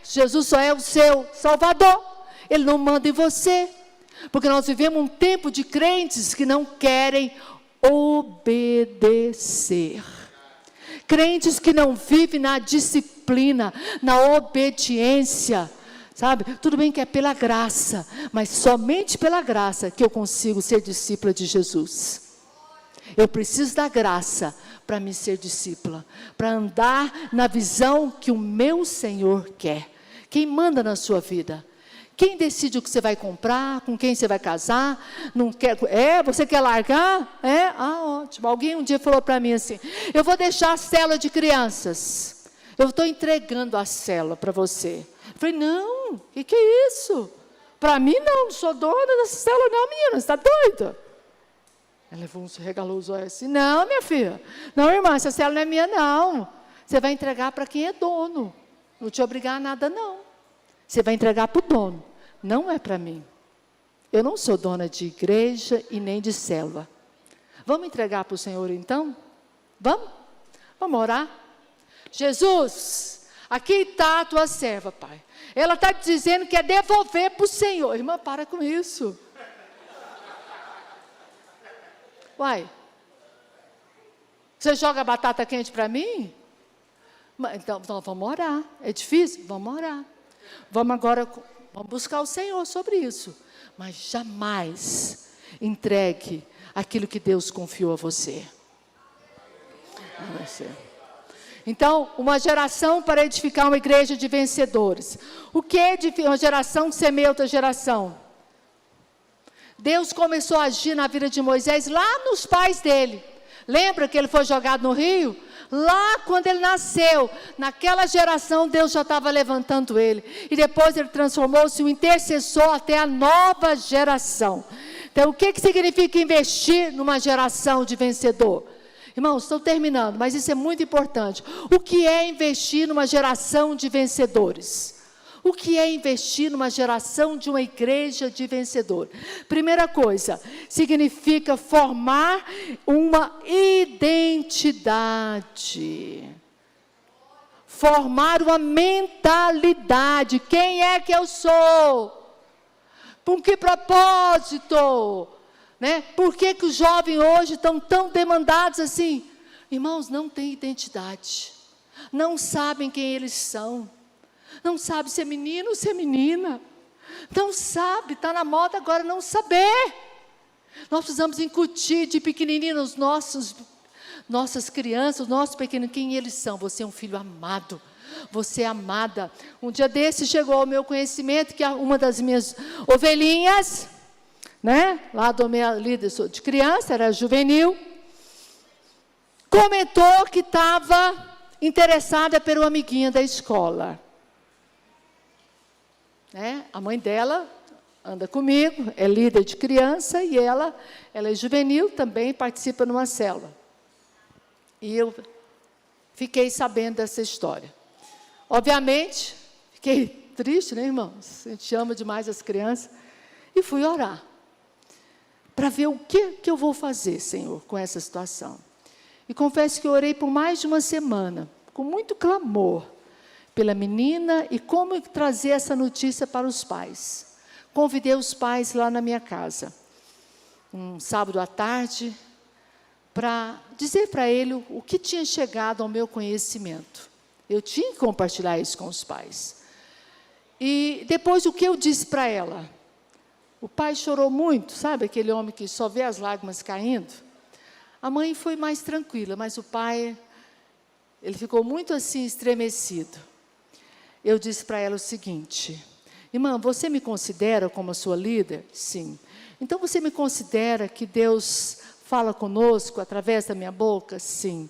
Jesus só é o seu Salvador. Ele não manda em você. Porque nós vivemos um tempo de crentes que não querem obedecer. Crentes que não vivem na disciplina, na obediência. Sabe? Tudo bem que é pela graça, mas somente pela graça que eu consigo ser discípula de Jesus. Eu preciso da graça para me ser discípula, para andar na visão que o meu Senhor quer. Quem manda na sua vida? Quem decide o que você vai comprar, com quem você vai casar? Não quer, você quer largar? Ótimo. Alguém um dia falou para mim assim: eu vou deixar a célula de crianças. Eu estou entregando a célula para você. Eu falei: não, o que é isso? Para mim não sou dona dessa célula não, menina, você está doida? Ela regalou os olhos assim: não, minha filha. Não, irmã, essa célula não é minha não. Você vai entregar para quem é dono. Não te obrigar a nada não. Você vai entregar para o dono, não é para mim. Eu não sou dona de igreja e nem de célula. Vamos entregar para o Senhor então? Vamos? Vamos orar? Jesus, aqui está a tua serva, Pai. Ela está te dizendo que é devolver para o Senhor. Irmã, para com isso. Uai, você joga batata quente para mim? Então vamos orar. É difícil? Vamos orar. Vamos buscar o Senhor sobre isso. Mas jamais entregue aquilo que Deus confiou a você. Então, uma geração para edificar uma igreja de vencedores. O que é uma geração que semeia outra geração? Deus começou a agir na vida de Moisés lá nos pais dele. Lembra que ele foi jogado no rio? Lá quando ele nasceu, naquela geração Deus já estava levantando ele. E depois ele transformou-se em um intercessor até a nova geração. Então o que significa investir numa geração de vencedor? Irmãos, estou terminando, mas isso é muito importante. O que é investir numa geração de vencedores? O que é investir numa geração de uma igreja de vencedor? Primeira coisa, significa formar uma identidade. Formar uma mentalidade. Quem é que eu sou? Com que propósito? Né? Por que os jovens hoje estão tão demandados assim? Irmãos, não têm identidade. Não sabem quem eles são. Não sabe se é menino ou se é menina. Não sabe, está na moda agora não saber. Nós precisamos incutir de pequenininho nos nossas crianças, os nossos pequenos, quem eles são. Você é um filho amado. Você é amada. Um dia desse chegou ao meu conhecimento que uma das minhas ovelhinhas, né, lá do meu líder de criança, era juvenil, comentou que estava interessada pelo amiguinho da escola. A mãe dela anda comigo, é líder de criança, e ela é juvenil, também participa numa célula. E eu fiquei sabendo dessa história. Obviamente, fiquei triste, né, irmãos? A gente ama demais as crianças. E fui orar, para ver o que eu vou fazer, Senhor, com essa situação. E confesso que eu orei por mais de uma semana, com muito clamor, pela menina e como trazer essa notícia para os pais. Convidei os pais lá na minha casa, um sábado à tarde, para dizer para ele o que tinha chegado ao meu conhecimento. Eu tinha que compartilhar isso com os pais. E depois o que eu disse para ela? O pai chorou muito, sabe aquele homem que só vê as lágrimas caindo? A mãe foi mais tranquila, mas o pai, ele ficou muito assim estremecido. Eu disse para ela o seguinte: irmã, você me considera como a sua líder? Sim. Então você me considera que Deus fala conosco através da minha boca? Sim.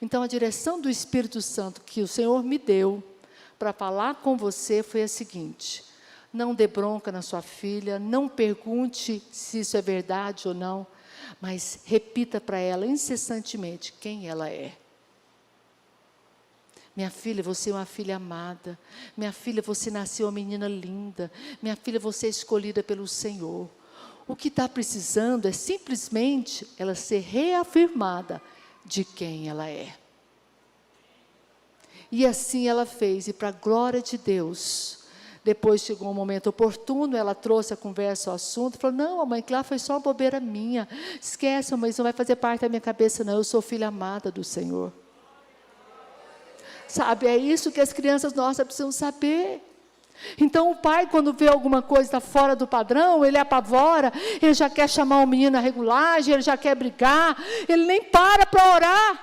Então a direção do Espírito Santo que o Senhor me deu para falar com você foi a seguinte: não dê bronca na sua filha, não pergunte se isso é verdade ou não, mas repita para ela incessantemente quem ela é. Minha filha, você é uma filha amada. Minha filha, você nasceu uma menina linda. Minha filha, você é escolhida pelo Senhor. O que está precisando é simplesmente ela ser reafirmada de quem ela é. E assim ela fez, e para a glória de Deus, depois chegou um momento oportuno, ela trouxe a conversa ao assunto, falou: não, mãe, claro, foi só uma bobeira minha. Esquece, mãe, isso não vai fazer parte da minha cabeça, não. Eu sou filha amada do Senhor. Sabe, é isso que as crianças nossas precisam saber. Então o pai, quando vê alguma coisa está fora do padrão, ele apavora, ele já quer chamar o menino à regulagem, ele já quer brigar, ele nem para orar.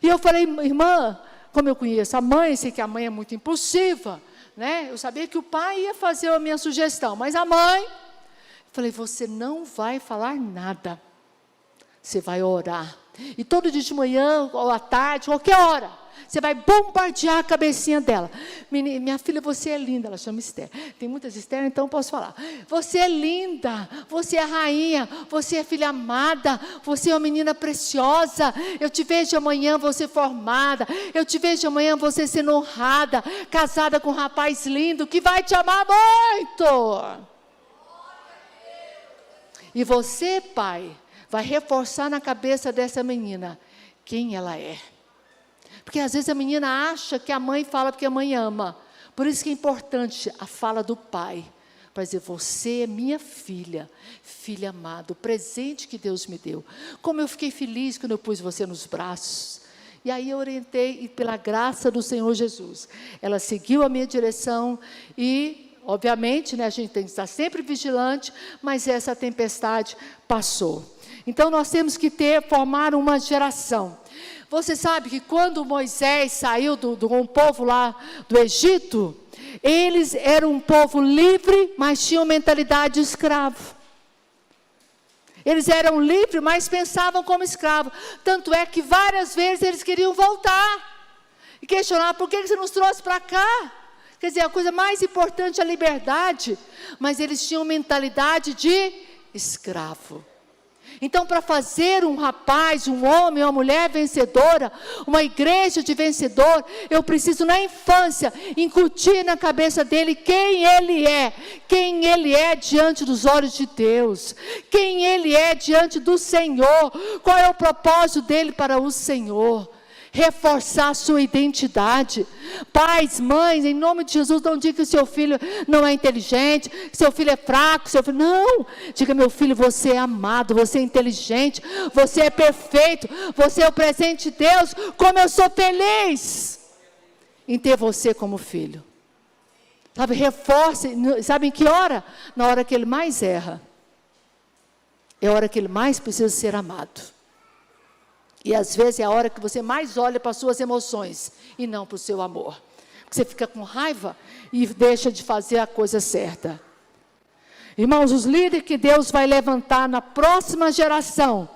E eu falei: irmã, como eu conheço a mãe, sei que a mãe é muito impulsiva, né? Eu sabia que o pai ia fazer a minha sugestão, mas a mãe, falei: você não vai falar nada, você vai orar. E todo dia de manhã, ou à tarde, qualquer hora, você vai bombardear a cabecinha dela. Minha filha, você é linda. Ela chama Esther. Tem muitas Esther, então eu posso falar. Você é linda, você é rainha, você é filha amada, você é uma menina preciosa. Eu te vejo amanhã você formada, eu te vejo amanhã você sendo honrada, casada com um rapaz lindo, que vai te amar muito. E você, pai, vai reforçar na cabeça dessa menina quem ela é. Porque às vezes a menina acha que a mãe fala porque a mãe ama. Por isso que é importante a fala do pai, para dizer: você é minha filha, filha amada, o presente que Deus me deu. Como eu fiquei feliz quando eu pus você nos braços. E aí eu orientei, e pela graça do Senhor Jesus, ela seguiu a minha direção e, obviamente, né, a gente tem que estar sempre vigilante, mas essa tempestade passou. Então nós temos que formar uma geração. Você sabe que quando Moisés saiu do povo lá do Egito, eles eram um povo livre, mas tinham mentalidade de escravo. Eles eram livres, mas pensavam como escravo. Tanto é que várias vezes eles queriam voltar e questionar: por que você nos trouxe para cá? Quer dizer, a coisa mais importante é a liberdade, mas eles tinham mentalidade de escravo. Então, para fazer um rapaz, um homem, uma mulher vencedora, uma igreja de vencedor, eu preciso na infância incutir na cabeça dele quem ele é diante dos olhos de Deus, quem ele é diante do Senhor, qual é o propósito dele para o Senhor. Reforçar a sua identidade. Pais, mães, em nome de Jesus, não diga que o seu filho não é inteligente, que seu filho é fraco, não, diga: meu filho, você é amado, você é inteligente, você é perfeito, você é o presente de Deus. Como eu sou feliz em ter você como filho. Sabe, reforce. Sabe em que hora? Na hora que ele mais erra, é a hora que ele mais precisa ser amado. E às vezes é a hora que você mais olha para as suas emoções e não para o seu amor. Você fica com raiva e deixa de fazer a coisa certa. Irmãos, os líderes que Deus vai levantar na próxima geração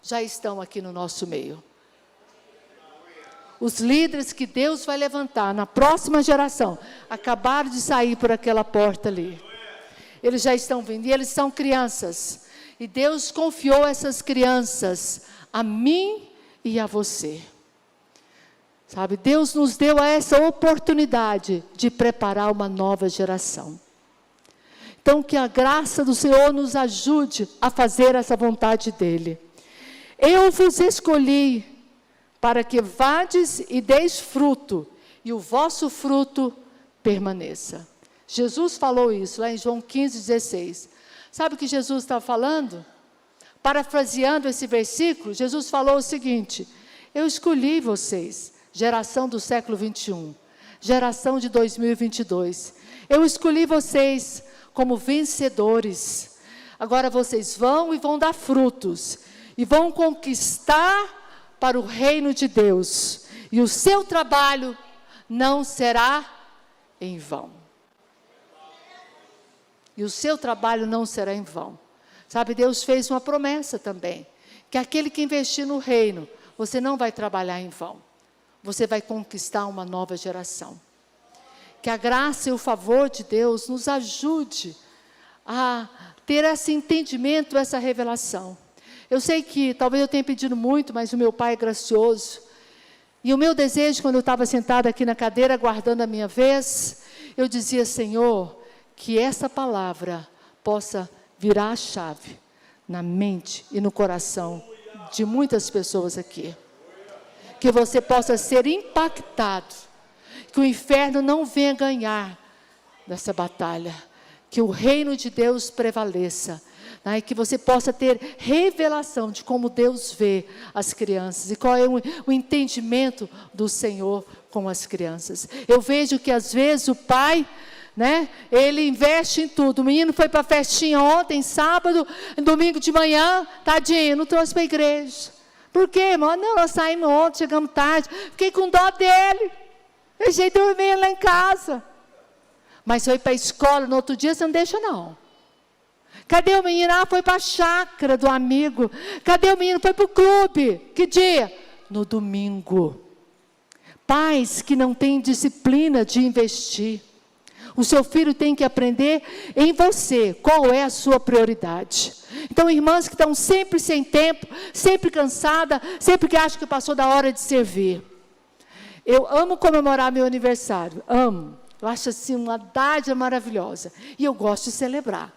já estão aqui no nosso meio. Os líderes que Deus vai levantar na próxima geração acabaram de sair por aquela porta ali. Eles já estão vindo e eles são crianças. E Deus confiou essas crianças a mim e a você. Sabe, Deus nos deu essa oportunidade de preparar uma nova geração. Então, que a graça do Senhor nos ajude a fazer essa vontade dEle. Eu vos escolhi para que vades e deis fruto, e o vosso fruto permaneça. Jesus falou isso lá em João 15:16. Sabe o que Jesus está falando? Parafraseando esse versículo, Jesus falou o seguinte: eu escolhi vocês, geração do século 21, geração de 2022. Eu escolhi vocês como vencedores. Agora vocês vão e vão dar frutos, e vão conquistar para o reino de Deus. E o seu trabalho não será em vão. E o seu trabalho não será em vão. Sabe, Deus fez uma promessa também, que aquele que investir no reino, você não vai trabalhar em vão, você vai conquistar uma nova geração. Que a graça e o favor de Deus nos ajude a ter esse entendimento, essa revelação. Eu sei que talvez eu tenha pedido muito, mas o meu Pai é gracioso. E o meu desejo, quando eu estava sentada aqui na cadeira, aguardando a minha vez, eu dizia: Senhor, que essa palavra possa virar a chave na mente e no coração de muitas pessoas aqui. Que você possa ser impactado, que o inferno não venha ganhar nessa batalha, que o reino de Deus prevaleça, né? E que você possa ter revelação de como Deus vê as crianças e qual é o entendimento do Senhor com as crianças. Eu vejo que às vezes o pai, né, ele investe em tudo. O menino foi para a festinha ontem, sábado, domingo de manhã, tadinho, não trouxe para a igreja. Por quê, irmão? Não, nós saímos ontem, chegamos tarde, fiquei com dó dele, deixei dormir lá em casa. Mas foi para a escola, no outro dia você não deixa não. Cadê o menino? Ah, foi para a chácara do amigo. Cadê o menino? Foi para o clube. Que dia? No domingo. Pais que não têm disciplina de investir. O seu filho tem que aprender em você qual é a sua prioridade. Então, irmãs que estão sempre sem tempo, sempre cansada, sempre que acham que passou da hora de servir. Eu amo comemorar meu aniversário, amo. Eu acho assim uma dádiva maravilhosa. E eu gosto de celebrar.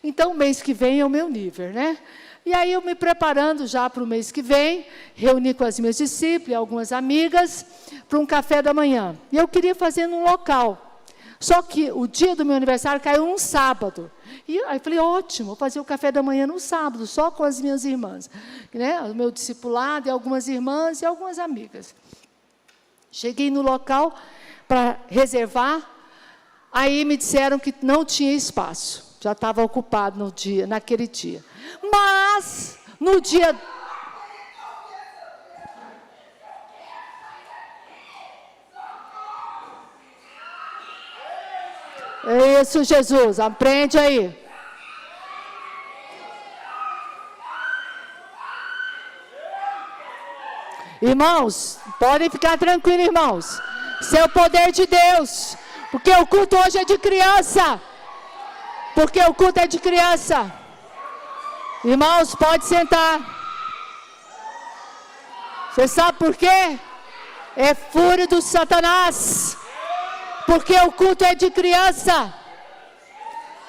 Então, o mês que vem é o meu nível, né? E aí eu me preparando já para o mês que vem, reuni com as minhas discípulas, algumas amigas, para um café da manhã. E eu queria fazer num local. Só que o dia do meu aniversário caiu num sábado. E aí eu falei, ótimo, vou fazer o café da manhã num sábado, só com as minhas irmãs. Né? O meu discipulado, e algumas irmãs e algumas amigas. Cheguei no local para reservar, aí me disseram que não tinha espaço. Já estava ocupado naquele dia. Mas, no dia... Isso, Jesus, aprende aí. Irmãos, podem ficar tranquilos, irmãos. Isso é o poder de Deus. Porque o culto hoje é de criança. Porque o culto é de criança. Irmãos, pode sentar. Você sabe por quê? É fúria do Satanás. Porque o culto é de criança.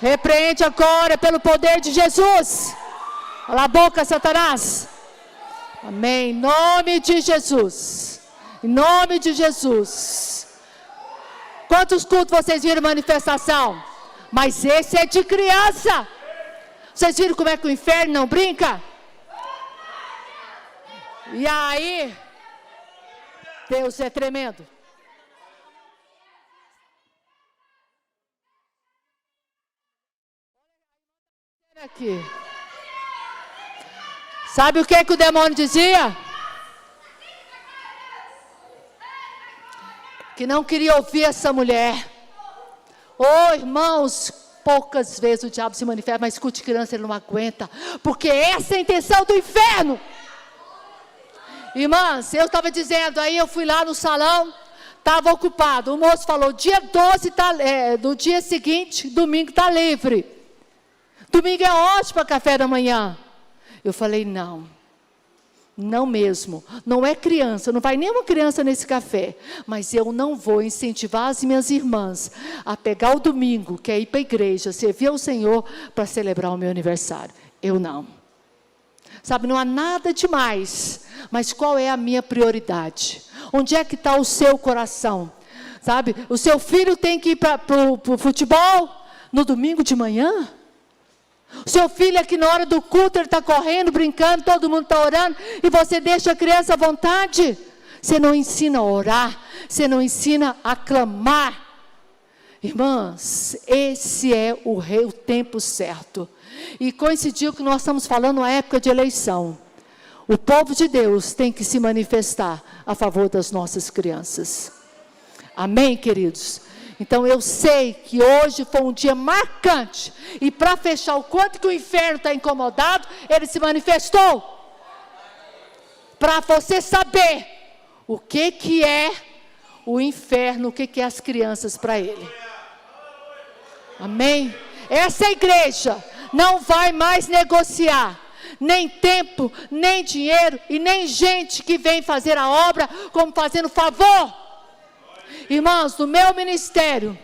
Repreende agora pelo poder de Jesus. Cala a boca, Satanás. Amém. Em nome de Jesus. Em nome de Jesus. Quantos cultos vocês viram manifestação? Mas esse é de criança. Vocês viram como é que o inferno não brinca? E aí, Deus é tremendo. Aqui. Sabe o que o demônio dizia? Que não queria ouvir essa mulher. Oh, irmãos, poucas vezes o diabo se manifesta, mas escute criança, ele não aguenta, porque essa é a intenção do inferno. Irmãs, eu estava dizendo, aí eu fui lá no salão, estava ocupado, o moço falou, dia 12, do dia seguinte, domingo está livre. Domingo é ótimo para café da manhã. Eu falei, não mesmo, não é criança, não vai nenhuma criança nesse café, mas eu não vou incentivar as minhas irmãs a pegar o domingo, que é ir para a igreja, servir ao Senhor, para celebrar o meu aniversário. Eu não. Sabe, não há nada demais, mas qual é a minha prioridade? Onde é que está o seu coração? Sabe, o seu filho tem que ir para o futebol no domingo de manhã? O seu filho aqui na hora do culto, ele está correndo, brincando, todo mundo está orando, e você deixa a criança à vontade? Você não ensina a orar, você não ensina a clamar. Irmãs, esse é o tempo certo. E coincidiu que nós estamos falando na época de eleição. O povo de Deus tem que se manifestar a favor das nossas crianças. Amém, queridos? Então eu sei que hoje foi um dia marcante. E para fechar o quanto que o inferno está incomodado, ele se manifestou. Para você saber o que é o inferno, o que é as crianças para ele. Amém? Essa igreja não vai mais negociar nem tempo, nem dinheiro e nem gente que vem fazer a obra como fazendo favor. Irmãos, no meu ministério,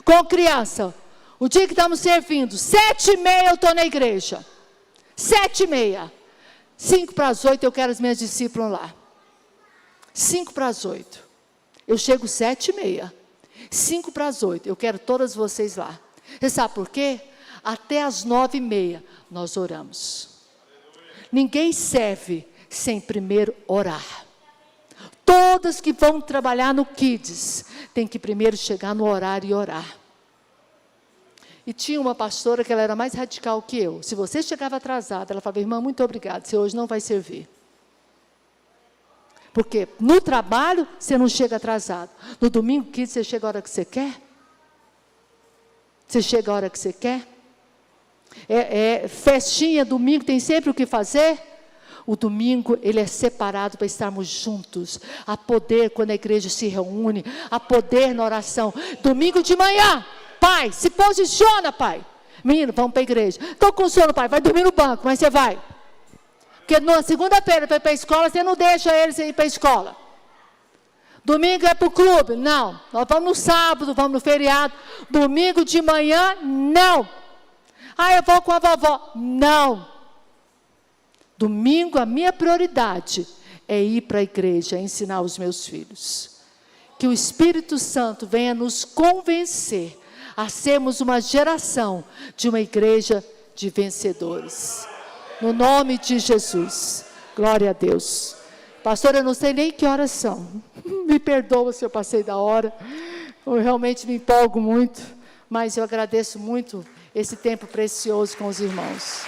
com criança, o dia que estamos servindo, 7h30 eu estou na igreja. 7h30. 7:55 eu quero as minhas discípulas lá. 7:55. Eu chego 7h30. 7:55 eu quero todas vocês lá. Você sabe por quê? Até as 9h30 nós oramos. Ninguém serve sem primeiro orar. Todas que vão trabalhar no Kids, tem que primeiro chegar no horário e orar. E tinha uma pastora que ela era mais radical que eu. Se você chegava atrasada, ela falava, irmã, muito obrigada, você hoje não vai servir. Porque no trabalho, você não chega atrasado. No domingo Kids, você chega a hora que você quer. Você chega a hora que você quer. Festinha, domingo, tem sempre o que fazer. O domingo, ele é separado para estarmos juntos. Há poder quando a igreja se reúne. Há poder na oração. Domingo de manhã, pai, se posiciona, pai. Menino, vamos para a igreja. Estou com sono, pai, vai dormir no banco, mas você vai. Porque na segunda-feira, para ir para a escola, você não deixa eles ir para a escola. Domingo é para o clube? Não. Nós vamos no sábado, vamos no feriado. Domingo de manhã, não. Ah, eu vou com a vovó. Não. Domingo, a minha prioridade é ir para a igreja, é ensinar os meus filhos. Que o Espírito Santo venha nos convencer a sermos uma geração de uma igreja de vencedores. No nome de Jesus. Glória a Deus. Pastor, eu não sei nem que horas são. Me perdoa se eu passei da hora. Eu realmente me empolgo muito. Mas eu agradeço muito esse tempo precioso com os irmãos.